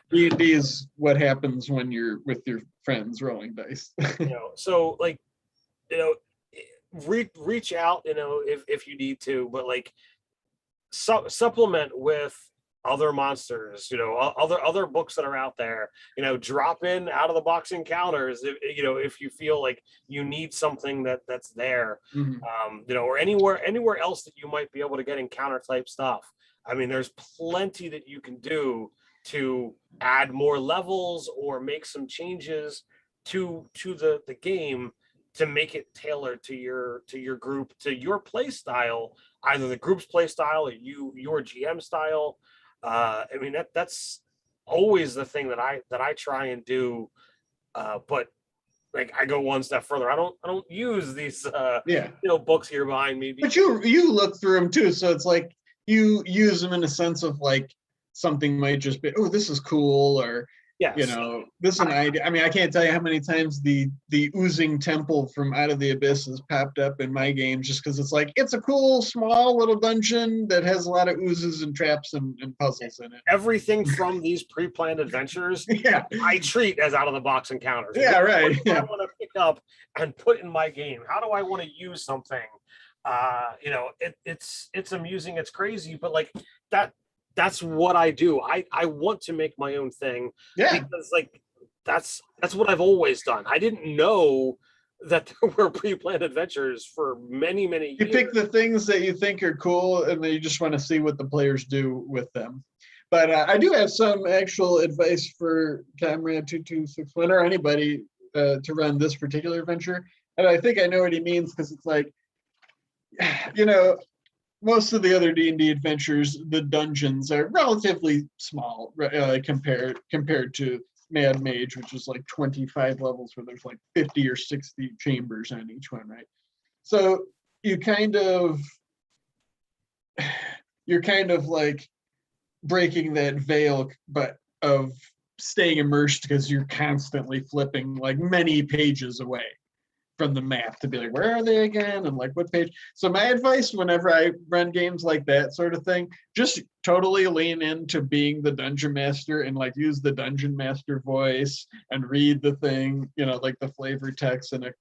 [SPEAKER 1] D&D is what happens when you're with your friends rolling dice.
[SPEAKER 2] So like, reach out, if you need to, but like supplement with other monsters, other books that are out there, drop in out of the box encounters, if you feel like you need something that's there, or anywhere else that you might be able to get encounter type stuff. I mean, there's plenty that you can do to add more levels or make some changes to the game to make it tailored to your group, to your play style, either the group's play style or your GM style. I mean, that's always the thing that I try and do, but like I go one step further. I don't use these books here behind me.
[SPEAKER 1] But you look through them too, so it's like you use them in a sense of like something might just be, oh, this is cool, or this is an idea. I mean, I can't tell you how many times the oozing temple from Out of the Abyss has popped up in my game, just because it's like, it's a cool small little dungeon that has a lot of oozes and traps and puzzles in it.
[SPEAKER 2] Everything from these pre-planned adventures, I treat as out of the box encounters.
[SPEAKER 1] Yeah, right.
[SPEAKER 2] What do I want to pick up and put in my game? How do I want to use something? It's amusing, it's crazy, but like that's what I do. I want to make my own thing, because like that's what I've always done. I didn't know that there were pre-planned adventures for many years.
[SPEAKER 1] You pick the things that you think are cool, and then you just want to see what the players do with them. But I do have some actual advice for Comrade 2261 or anybody to run this particular adventure, and I think I know what he means, because it's like, most of the other D&D adventures, the dungeons are relatively small compared to Mad Mage, which is like 25 levels, where there's like 50 or 60 chambers on each one, right? So you're kind of like breaking that veil, but of staying immersed, because you're constantly flipping like many pages away from the map to be like, where are they again, and like what page. So my advice whenever I run games like that sort of thing, just totally lean into being the dungeon master and like use the dungeon master voice and read the thing, like the flavor text in a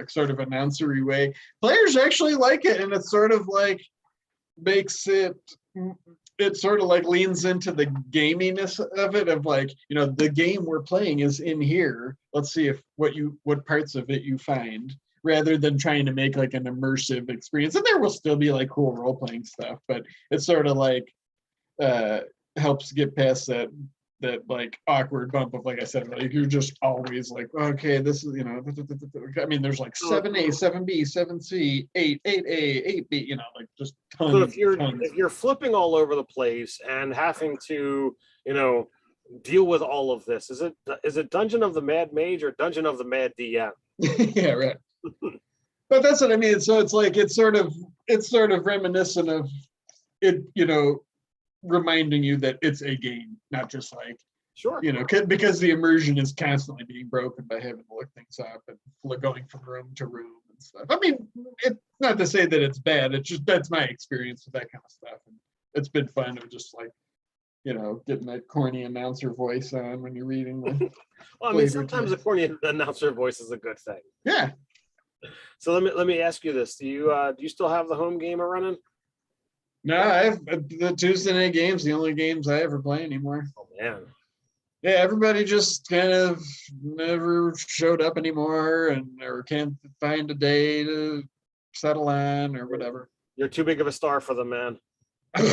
[SPEAKER 1] sort of announcery way. Players actually like it, and it's sort of like makes it sort of like leans into the gaminess of it, of like, the game we're playing is in here. Let's see what parts of it you find, rather than trying to make like an immersive experience. And there will still be like cool role-playing stuff, but it's sort of like helps get past that like awkward bump of, like I said, like you're just always like, okay, this is, I mean, there's like 7A, 7B, 7C, 8, 8A, 8B, like just tons.
[SPEAKER 2] So if you're flipping all over the place and having to, deal with all of this, is it Dungeon of the Mad Mage or Dungeon of the Mad DM?
[SPEAKER 1] Yeah, right. But that's what I mean. So it's like it's sort of reminiscent of it, reminding you that it's a game, not just like
[SPEAKER 2] Sure.
[SPEAKER 1] Because the immersion is constantly being broken by having to look things up and going from room to room and stuff. I mean, it's not to say that it's bad. It's just that's my experience with that kind of stuff, and it's been fun of just like, getting that corny announcer voice on when you're reading the.
[SPEAKER 2] Well, I mean, sometimes a corny announcer voice is a good thing.
[SPEAKER 1] Yeah.
[SPEAKER 2] So let me ask you this: do you still have the home game running?
[SPEAKER 1] No, I have the Tuesday night games. The only games I ever play anymore.
[SPEAKER 2] Oh man.
[SPEAKER 1] Yeah, everybody just kind of never showed up anymore, or can't find a day to settle on or whatever.
[SPEAKER 2] You're too big of a star for them, man.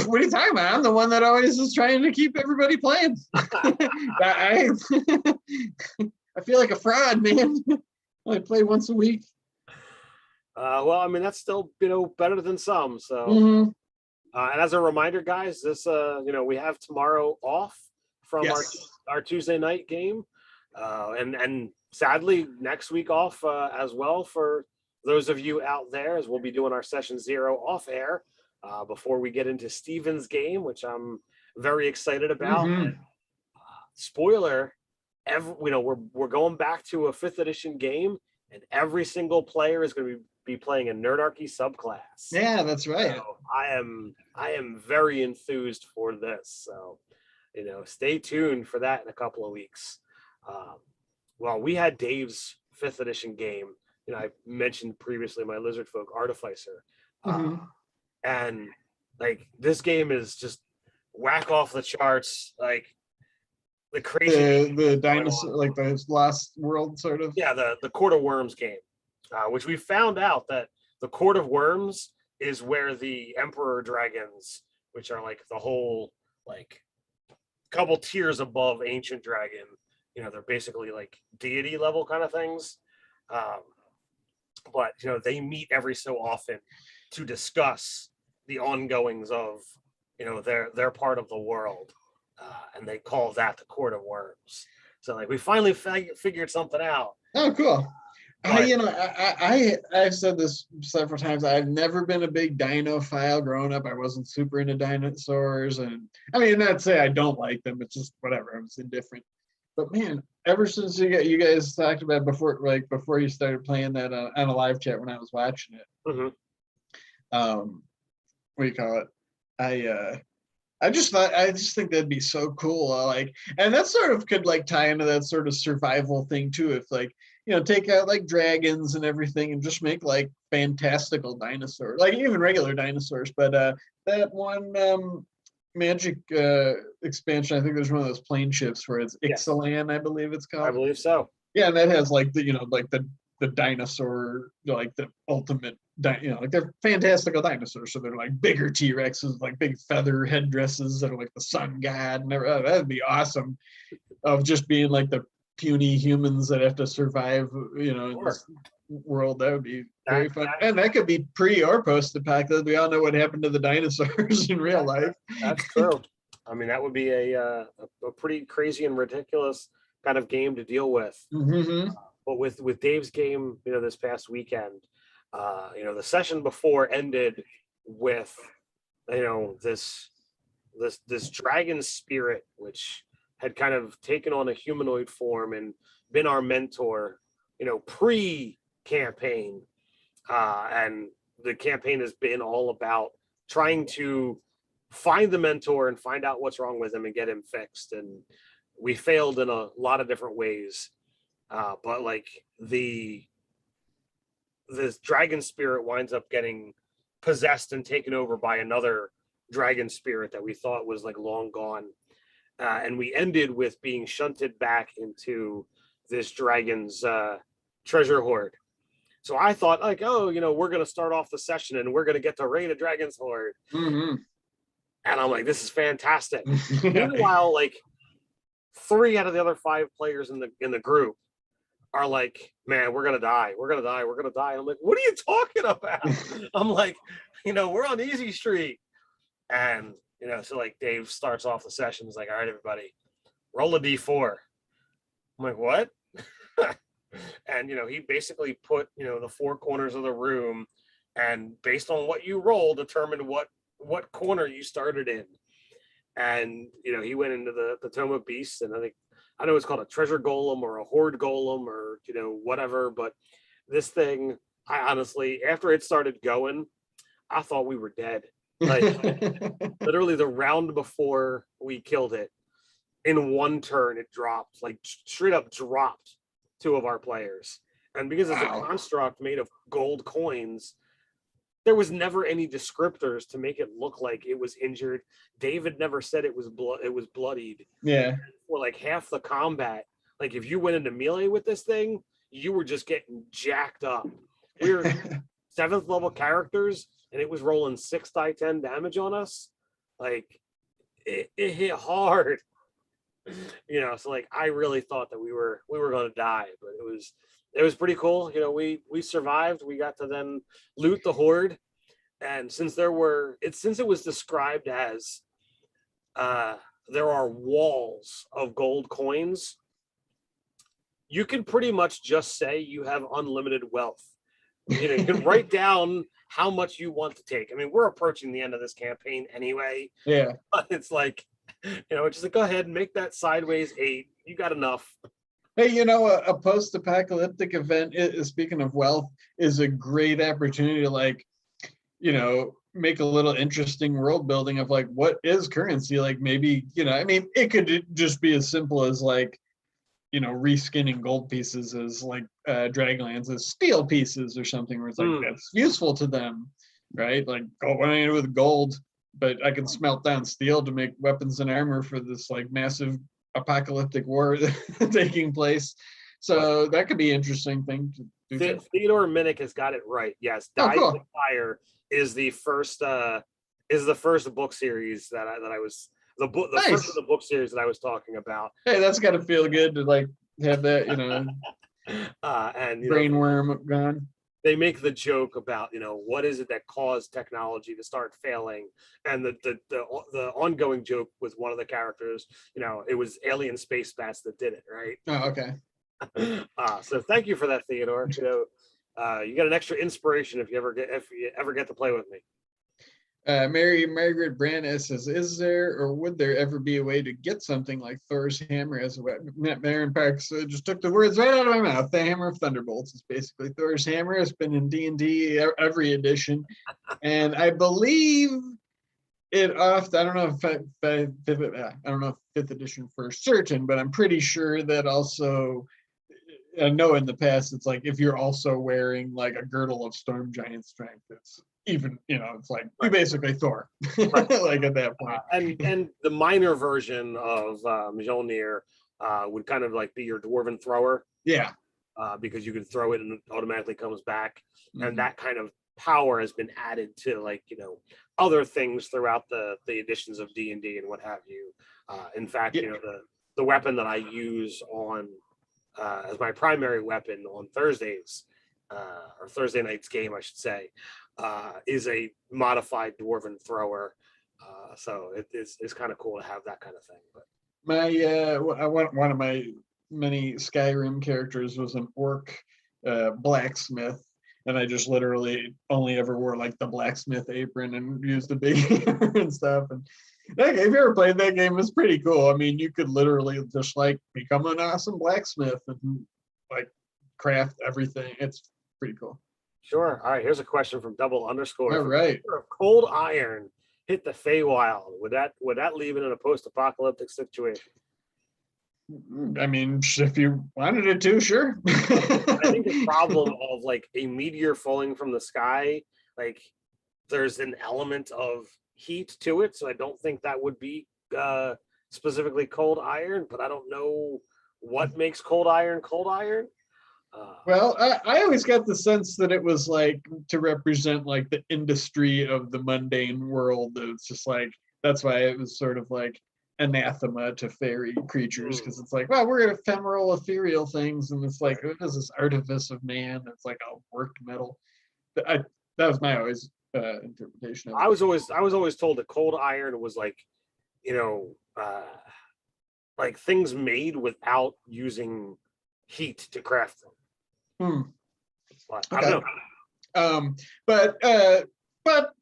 [SPEAKER 1] What are you talking about? I'm the one that always is trying to keep everybody playing. I feel like a fraud, man. I play once a week.
[SPEAKER 2] Well, I mean, that's still better than some. So, and as a reminder, guys, this we have tomorrow off from our Tuesday night game, and sadly next week off as well for those of you out there, as we'll be doing our session 0 off air before we get into Steven's game, which I'm very excited about. And, spoiler, we're going back to a 5th edition game, and every single player is going to be playing a Nerdarchy subclass.
[SPEAKER 1] Yeah, that's right.
[SPEAKER 2] So I am very enthused for this. So, stay tuned for that in a couple of weeks. Well, we had Dave's 5th edition game. I mentioned previously my Lizard Folk Artificer. And like this game is just whack off the charts, like the crazy
[SPEAKER 1] the dinosaur, like the Lost World sort of.
[SPEAKER 2] Yeah, the Court of Worms game, which we found out that the Court of Worms is where the Emperor dragons, which are like the whole like couple tiers above Ancient Dragon, they're basically like deity level kind of things. But they meet every so often to discuss the ongoings of their part of the world, and they call that the Court of Worms. So like we finally figured something out.
[SPEAKER 1] Oh, cool. I've said this several times. I've never been a big dinophile growing up. I wasn't super into dinosaurs, and I mean, not to say I don't like them. It's just whatever. I was indifferent. But man, ever since you guys talked about before you started playing that on a live chat when I was watching it, what do you call it? I just think that'd be so cool. And that sort of could like tie into that sort of survival thing too. If like, take out like dragons and everything and just make like fantastical dinosaurs, like even regular dinosaurs. But that one Magic expansion, I think there's one of those plane ships where it's Ixalan, I believe it's called.
[SPEAKER 2] I believe so.
[SPEAKER 1] Yeah, and that has like the dinosaur, like the ultimate, like they're fantastical dinosaurs. So they're like bigger T-Rexes, like big feather headdresses that are like the sun god. And that'd be awesome. Of just being like the puny humans that have to survive, in this world. That would be very fun. And that could be pre or post-apocalyptic. We all know what happened to the dinosaurs in real life.
[SPEAKER 2] That's true. I mean, that would be a pretty crazy and ridiculous kind of game to deal with. But with Dave's game, this past weekend, the session before ended with, this dragon spirit, which had kind of taken on a humanoid form and been our mentor, pre-campaign. And the campaign has been all about trying to find the mentor and find out what's wrong with him and get him fixed. And we failed in a lot of different ways. But like this dragon spirit winds up getting possessed and taken over by another dragon spirit that we thought was like long gone. And we ended with being shunted back into this dragon's treasure hoard. So I thought like, we're going to start off the session and we're going to get to raid a dragon's hoard. And I'm like, this is fantastic. Meanwhile, like 3 out of the other 5 players in the group are like, man, we're going to die. We're going to die. We're going to die. I'm like, what are you talking about? I'm like, we're on easy street. And, so like Dave starts off the session. He's like, all right, everybody, roll a D4. I'm like, what? And, he basically put, the 4 corners of the room and based on what you roll, determined what corner you started in. and he went into the Tome of Beasts, and I know it's called a treasure golem or a horde golem or whatever, but this thing, I honestly, after it started going, I thought we were dead. Like literally the round before we killed it, in one turn it dropped, like straight up dropped 2 of our players. And because it's a construct made of gold coins, there was never any descriptors to make it look like it was injured. David never said it was bloodied.
[SPEAKER 1] Yeah.
[SPEAKER 2] For like half the combat, like if you went into melee with this thing, you were just getting jacked up. We were 7th level characters, and it was rolling 6d10 damage on us. Like it hit hard. So like I really thought that we were going to die, but it was pretty cool. We survived. We got to then loot the horde, and since it was described as there are walls of gold coins, you can pretty much just say you have unlimited wealth. You can write down how much you want to take. I mean, we're approaching the end of this campaign anyway.
[SPEAKER 1] Yeah.
[SPEAKER 2] But it's like, just like, go ahead and make that sideways 8. You got enough.
[SPEAKER 1] Hey, a post-apocalyptic event, speaking of wealth, is a great opportunity to, like, make a little interesting world building of like, what is currency? Like maybe, I mean, it could just be as simple as like, reskinning gold pieces as like Dragonlance as steel pieces or something where it's like, that's useful to them, right? Like, going in with gold, but I can smelt down steel to make weapons and armor for this like massive apocalyptic war taking place. So that could be an interesting thing to do.
[SPEAKER 2] Theodore Minnick has got it right. Yes, Dive the Fire is the first book series that I was nice. First of the book series that I was talking about.
[SPEAKER 1] Hey, that's got to feel good to like have that,
[SPEAKER 2] and
[SPEAKER 1] brainworm gone.
[SPEAKER 2] They make the joke about what is it that caused technology to start failing, and the ongoing joke with one of the characters, it was alien space bats that did it, right?
[SPEAKER 1] Oh, okay.
[SPEAKER 2] So thank you for that, Theodore. You got an extra inspiration if you ever get to play with me.
[SPEAKER 1] Mary Margaret Brand says, is there or would there ever be a way to get something like Thor's hammer as a weapon? Marin Parks just took the words right out of my mouth. The Hammer of Thunderbolts is basically Thor's hammer. It's been in D&D every edition, and I believe it off. I don't know if 5th edition for certain, but I'm pretty sure that also. I know in the past it's like if you're also wearing like a girdle of storm giant strength, it's even it's like you basically Thor, right. Like at that point.
[SPEAKER 2] And the minor version of Mjolnir would kind of like be your dwarven thrower.
[SPEAKER 1] Yeah.
[SPEAKER 2] Because you can throw it and it automatically comes back, and that kind of power has been added to like other things throughout the editions of D&D and what have you. In fact, the weapon that I use on as my primary weapon on Thursdays, or Thursday night's game, I should say, is a modified dwarven thrower. So it's kind of cool to have that kind of thing. But
[SPEAKER 1] one of my many Skyrim characters was an orc blacksmith, and I just literally only ever wore like the blacksmith apron and used the big hammer and stuff. And that game, if you ever played that game, it's pretty cool. I mean, you could literally just like become an awesome blacksmith and like craft everything. It's pretty cool.
[SPEAKER 2] Sure. All right. Here's a question from Double_.
[SPEAKER 1] All right.
[SPEAKER 2] If cold iron hit the Feywild, would that leave it in a post-apocalyptic situation?
[SPEAKER 1] I mean, if you wanted it to, sure.
[SPEAKER 2] I think the problem of like a meteor falling from the sky, like there's an element of heat to it, so I don't think that would be specifically cold iron, but I don't know what makes cold iron.
[SPEAKER 1] Well, I always got the sense that it was like to represent like the industry of the mundane world. It's just like, that's why it was sort of like anathema to fairy creatures, because it's like, well, we're ephemeral, ethereal things, and it's like, what is this artifice of man? It's like a worked metal. That was my always interpretation of it.
[SPEAKER 2] I was always told that cold iron was like, like things made without using heat to craft them. I don't know.
[SPEAKER 1] But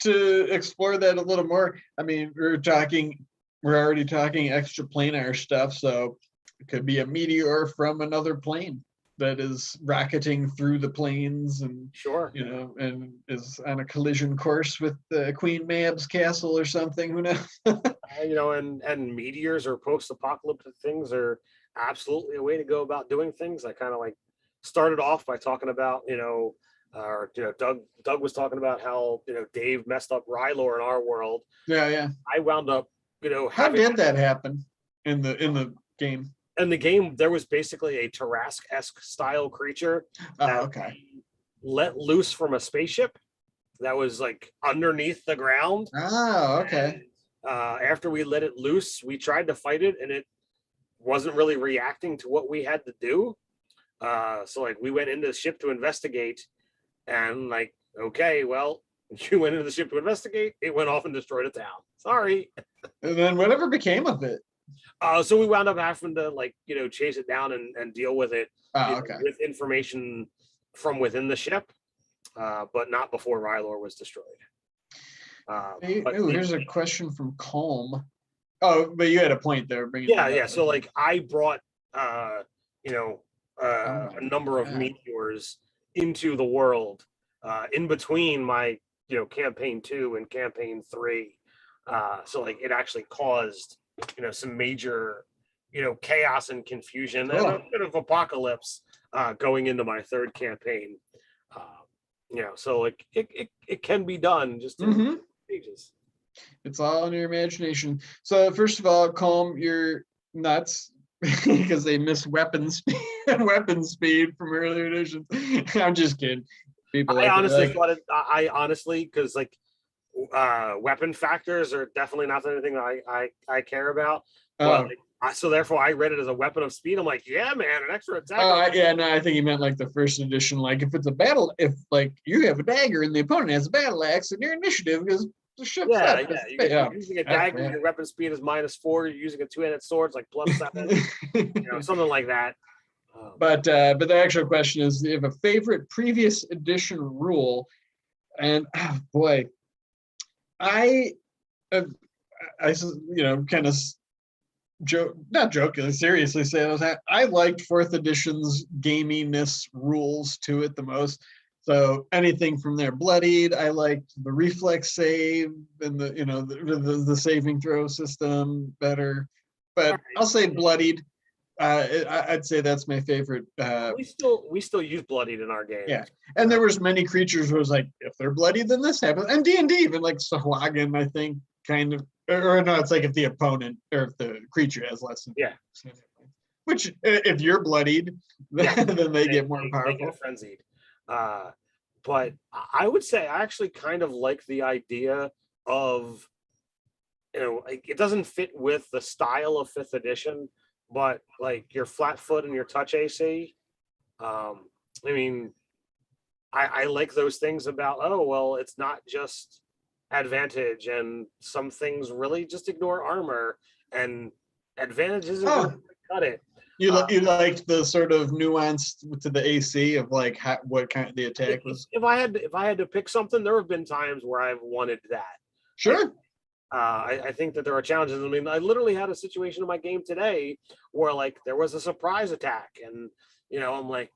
[SPEAKER 1] to explore that a little more, I mean, we were talking we're already talking extraplanar stuff, so it could be a meteor from another plane that is rocketing through the planes and
[SPEAKER 2] Sure.
[SPEAKER 1] and is on a collision course with Queen Mab's castle or something. Who knows?
[SPEAKER 2] And meteors or post-apocalyptic things are absolutely a way to go about doing things. I kind of like started off by talking about, Doug was talking about how, Dave messed up Rylor in our world.
[SPEAKER 1] Yeah.
[SPEAKER 2] I wound up,
[SPEAKER 1] how did that happen in the game?
[SPEAKER 2] In the game, there was basically a Tarrasque-esque style creature that let loose from a spaceship that was like underneath the ground.
[SPEAKER 1] Oh, okay.
[SPEAKER 2] And, after we let it loose, we tried to fight it, and it wasn't really reacting to what we had to do. So like we went into the ship to investigate, and like, okay, well, you went into the ship to investigate. It went off and destroyed a town. Sorry.
[SPEAKER 1] And then whatever became of it?
[SPEAKER 2] So we wound up having to chase it down and deal with it with information from within the ship, but not before Rylor was destroyed.
[SPEAKER 1] Here's a question from Calm. Oh, but you had a point there.
[SPEAKER 2] Yeah. So like I brought a number of meteors into the world in between my campaign 2 and campaign 3. So like it actually caused some major chaos and confusion and a bit of apocalypse going into my 3rd campaign. So like it can be done just in stages.
[SPEAKER 1] It's all in your imagination. So first of all, Calm, you're nuts because they miss weapon speed from earlier editions. I'm just kidding. People
[SPEAKER 2] I honestly because like weapon factors are definitely not anything I care about. But so therefore I read it as a weapon of speed. I'm like, yeah, man, an extra attack.
[SPEAKER 1] I think he meant like the 1st edition. Like if it's a battle, if like you have a dagger and the opponent has a battle axe, and your initiative is the ship's up.
[SPEAKER 2] You're using a dagger, your weapon speed is -4. You're using a 2-handed sword, it's like +7. Something like that.
[SPEAKER 1] But the actual question is, if a favorite previous edition rule, and boy, I kind of not jokingly, seriously say I liked 4th edition's gaminess rules to it the most. So anything from there, bloodied. I liked the reflex save and the saving throw system better. But I'll say bloodied. I'd say that's my favorite.
[SPEAKER 2] We still use bloodied in our game.
[SPEAKER 1] Yeah, and there was many creatures who was like, if they're bloody, then this happens. And D&D even like Sahuagin, I think, kind of, or no, it's like if the opponent or if the creature has less than which if you're bloodied, then they get more powerful.
[SPEAKER 2] They get frenzied. But I would say I actually kind of like the idea of, like it doesn't fit with the style of 5th edition, but like your flat foot and your touch AC. I mean, I like those things about, it's not just advantage, and some things really just ignore armor, and advantage isn't going to cut it.
[SPEAKER 1] You liked the sort of nuance to the AC of like what kind of the attack was.
[SPEAKER 2] If I had to pick something, there have been times where I've wanted that.
[SPEAKER 1] Sure.
[SPEAKER 2] I think that there are challenges. I mean, I literally had a situation in my game today where like there was a surprise attack, and I'm like,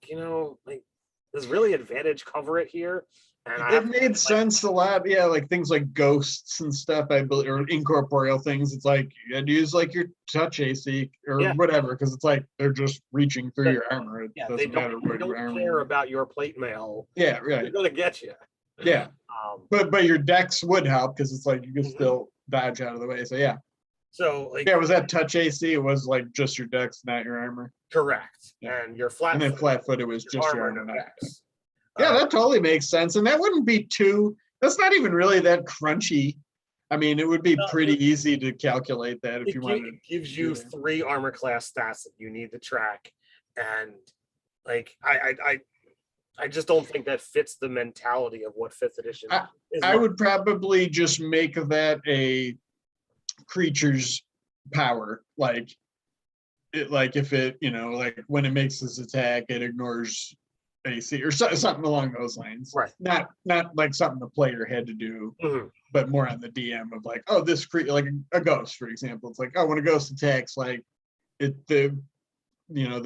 [SPEAKER 2] does really advantage cover it here? And
[SPEAKER 1] it made sense a lot. Yeah, like things like ghosts and stuff, I believe, or incorporeal things. It's like you had to use like your touch AC or whatever, because it's like they're just reaching through your armor. It doesn't matter what your armor.
[SPEAKER 2] They don't care about your plate mail.
[SPEAKER 1] Yeah, right.
[SPEAKER 2] They're gonna get you.
[SPEAKER 1] Yeah, but your dex would help because it's like you can still dodge out of the way. So yeah.
[SPEAKER 2] So like,
[SPEAKER 1] was that touch AC? It was like just your dex, not your armor.
[SPEAKER 2] Correct. Yeah. And your flat.
[SPEAKER 1] And then flat foot, it was just your armor.
[SPEAKER 2] Dex.
[SPEAKER 1] Yeah, that totally makes sense. And that wouldn't be that's not even really that crunchy. I mean, it would be pretty easy to calculate that if you wanted.
[SPEAKER 2] It gives you 3 armor class stats that you need to track. And like, I just don't think that fits the mentality of what 5th edition is.
[SPEAKER 1] I would probably just make that a creature's power. Like if it, like when it makes this attack, it ignores AC or something along those lines.
[SPEAKER 2] Right.
[SPEAKER 1] Not like something the player had to do, but more on the DM of like, oh, this like a ghost, for example. It's like, oh, when a ghost attacks, like the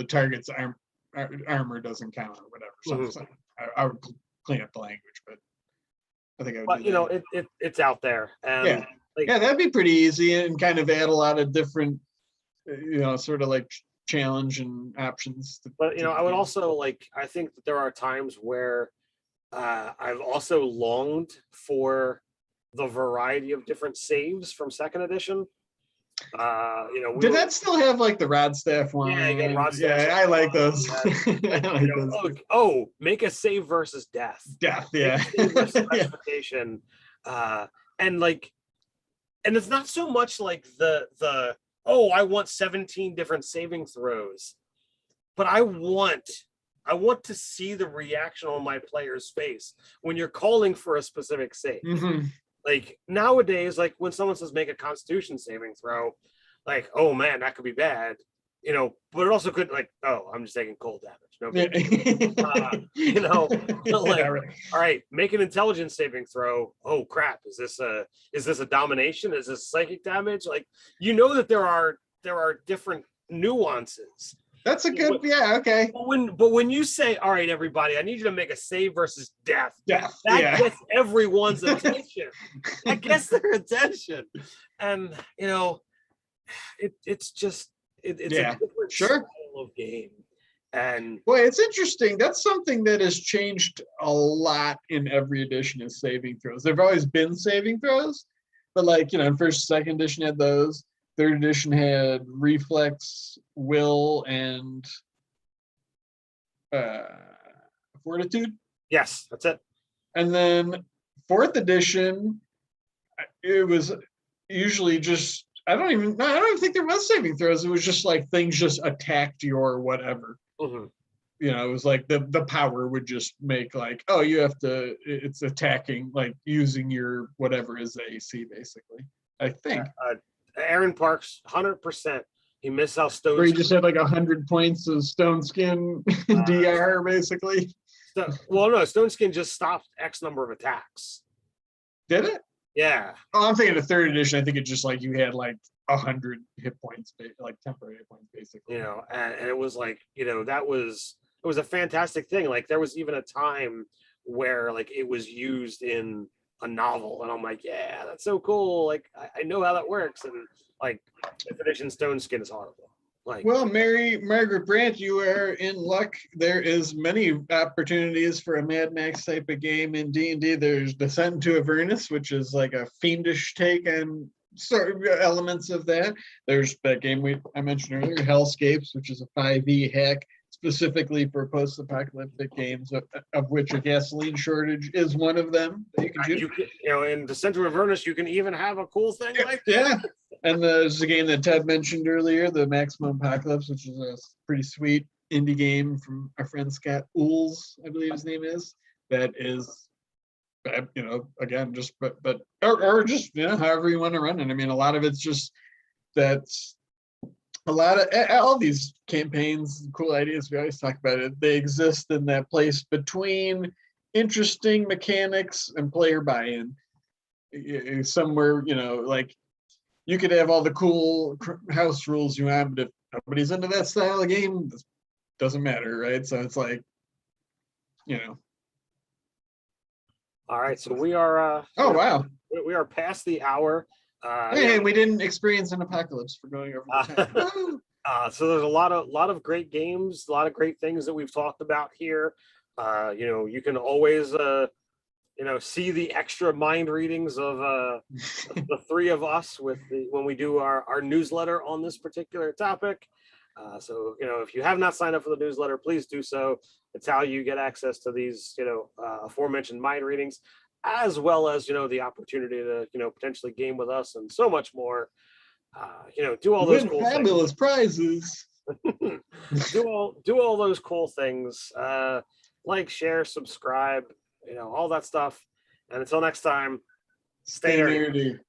[SPEAKER 1] target's armor doesn't count or whatever. So I would clean up the language, but I think I would do that.
[SPEAKER 2] It's out there. And
[SPEAKER 1] that'd be pretty easy and kind of add a lot of different, sort of like challenge and options.
[SPEAKER 2] But I would also I think that there are times where I've also longed for the variety of different saves from second edition.
[SPEAKER 1] Did that still have like the rod staff one?
[SPEAKER 2] Yeah, you got rod staff.
[SPEAKER 1] Yeah, I like those.
[SPEAKER 2] Make a save versus death.
[SPEAKER 1] Death, yeah.
[SPEAKER 2] Specification. And it's not so much like the I want 17 different saving throws, but I want to see the reaction on my player's face when you're calling for a specific save. Like nowadays, like when someone says make a Constitution saving throw, like, oh man, that could be bad, but it also could I'm just taking cold damage. All right, make an intelligence saving throw. Oh crap, is this a domination? Is this psychic damage? Like, that there are different nuances.
[SPEAKER 1] That's a good, okay.
[SPEAKER 2] But when you say, all right, everybody, I need you to make a save versus death. That gets everyone's attention. That gets their attention. And, it's just, it's a different style of game. And
[SPEAKER 1] boy, it's interesting. That's something that has changed a lot in every edition is saving throws. There've always been saving throws, but first, second edition had those. Third edition had reflex, will, and fortitude.
[SPEAKER 2] Yes, that's it.
[SPEAKER 1] And then fourth edition, it was usually just I don't even think there was saving throws. It was just like things just attacked your whatever. It was like the power would just make like, oh, you have to. It's attacking like using your whatever is the AC basically. I think.
[SPEAKER 2] Aaron Parks, 100%. He missed out Stone.
[SPEAKER 1] Or he just had like 100 points of Stone Skin DR, basically.
[SPEAKER 2] No, Stone Skin just stopped X number of attacks.
[SPEAKER 1] Did it?
[SPEAKER 2] Yeah.
[SPEAKER 1] Oh, I'm thinking the third edition. I think it just like you had like 100 hit points, like temporary hit points, basically.
[SPEAKER 2] And it was like, it was a fantastic thing. Like there was even a time where like it was used in a novel, and I'm like, yeah, that's so cool. Like I know how that works, and like fifth edition Stone Skin is horrible. Like, well,
[SPEAKER 1] Margaret Brandt, you are in luck. There is many opportunities for a Mad Max type of game in D&D. There's Descent into Avernus, which is like a fiendish take on sort of elements of that. There's that game I mentioned earlier, Hellscapes, which is a 5e hack specifically for post-apocalyptic games, of which a gasoline shortage is one of them that you can do.
[SPEAKER 2] In Descent into Avernus, you can even have a cool thing like that.
[SPEAKER 1] Yeah. And there's a game that Ted mentioned earlier, the Maximum Apocalypse, which is a pretty sweet indie game from our friend Scott Ools, I believe his name is. That is, again, just or just however you want to run it. I mean, a lot of it's just that's. A lot of all these campaigns, cool ideas, we always talk about it. They exist in that place between interesting mechanics and player buy-in. Somewhere, like you could have all the cool house rules you want, but if nobody's into that style of game, it doesn't matter, right? So it's like,
[SPEAKER 2] All right, so we are.
[SPEAKER 1] Oh wow!
[SPEAKER 2] We are past the hour.
[SPEAKER 1] Hey, we didn't experience an apocalypse for going over the
[SPEAKER 2] time. So there's a lot of great games, a lot of great things that we've talked about here. You can always see the extra mind readings of the three of us when we do our newsletter on this particular topic. So if you have not signed up for the newsletter, please do so. It's how you get access to these aforementioned mind readings, as well as the opportunity to potentially game with us and so much more. Do all those cool
[SPEAKER 1] fabulous prizes.
[SPEAKER 2] do all those cool things. Like, share, subscribe, all that stuff. And until next time, stay nerdy.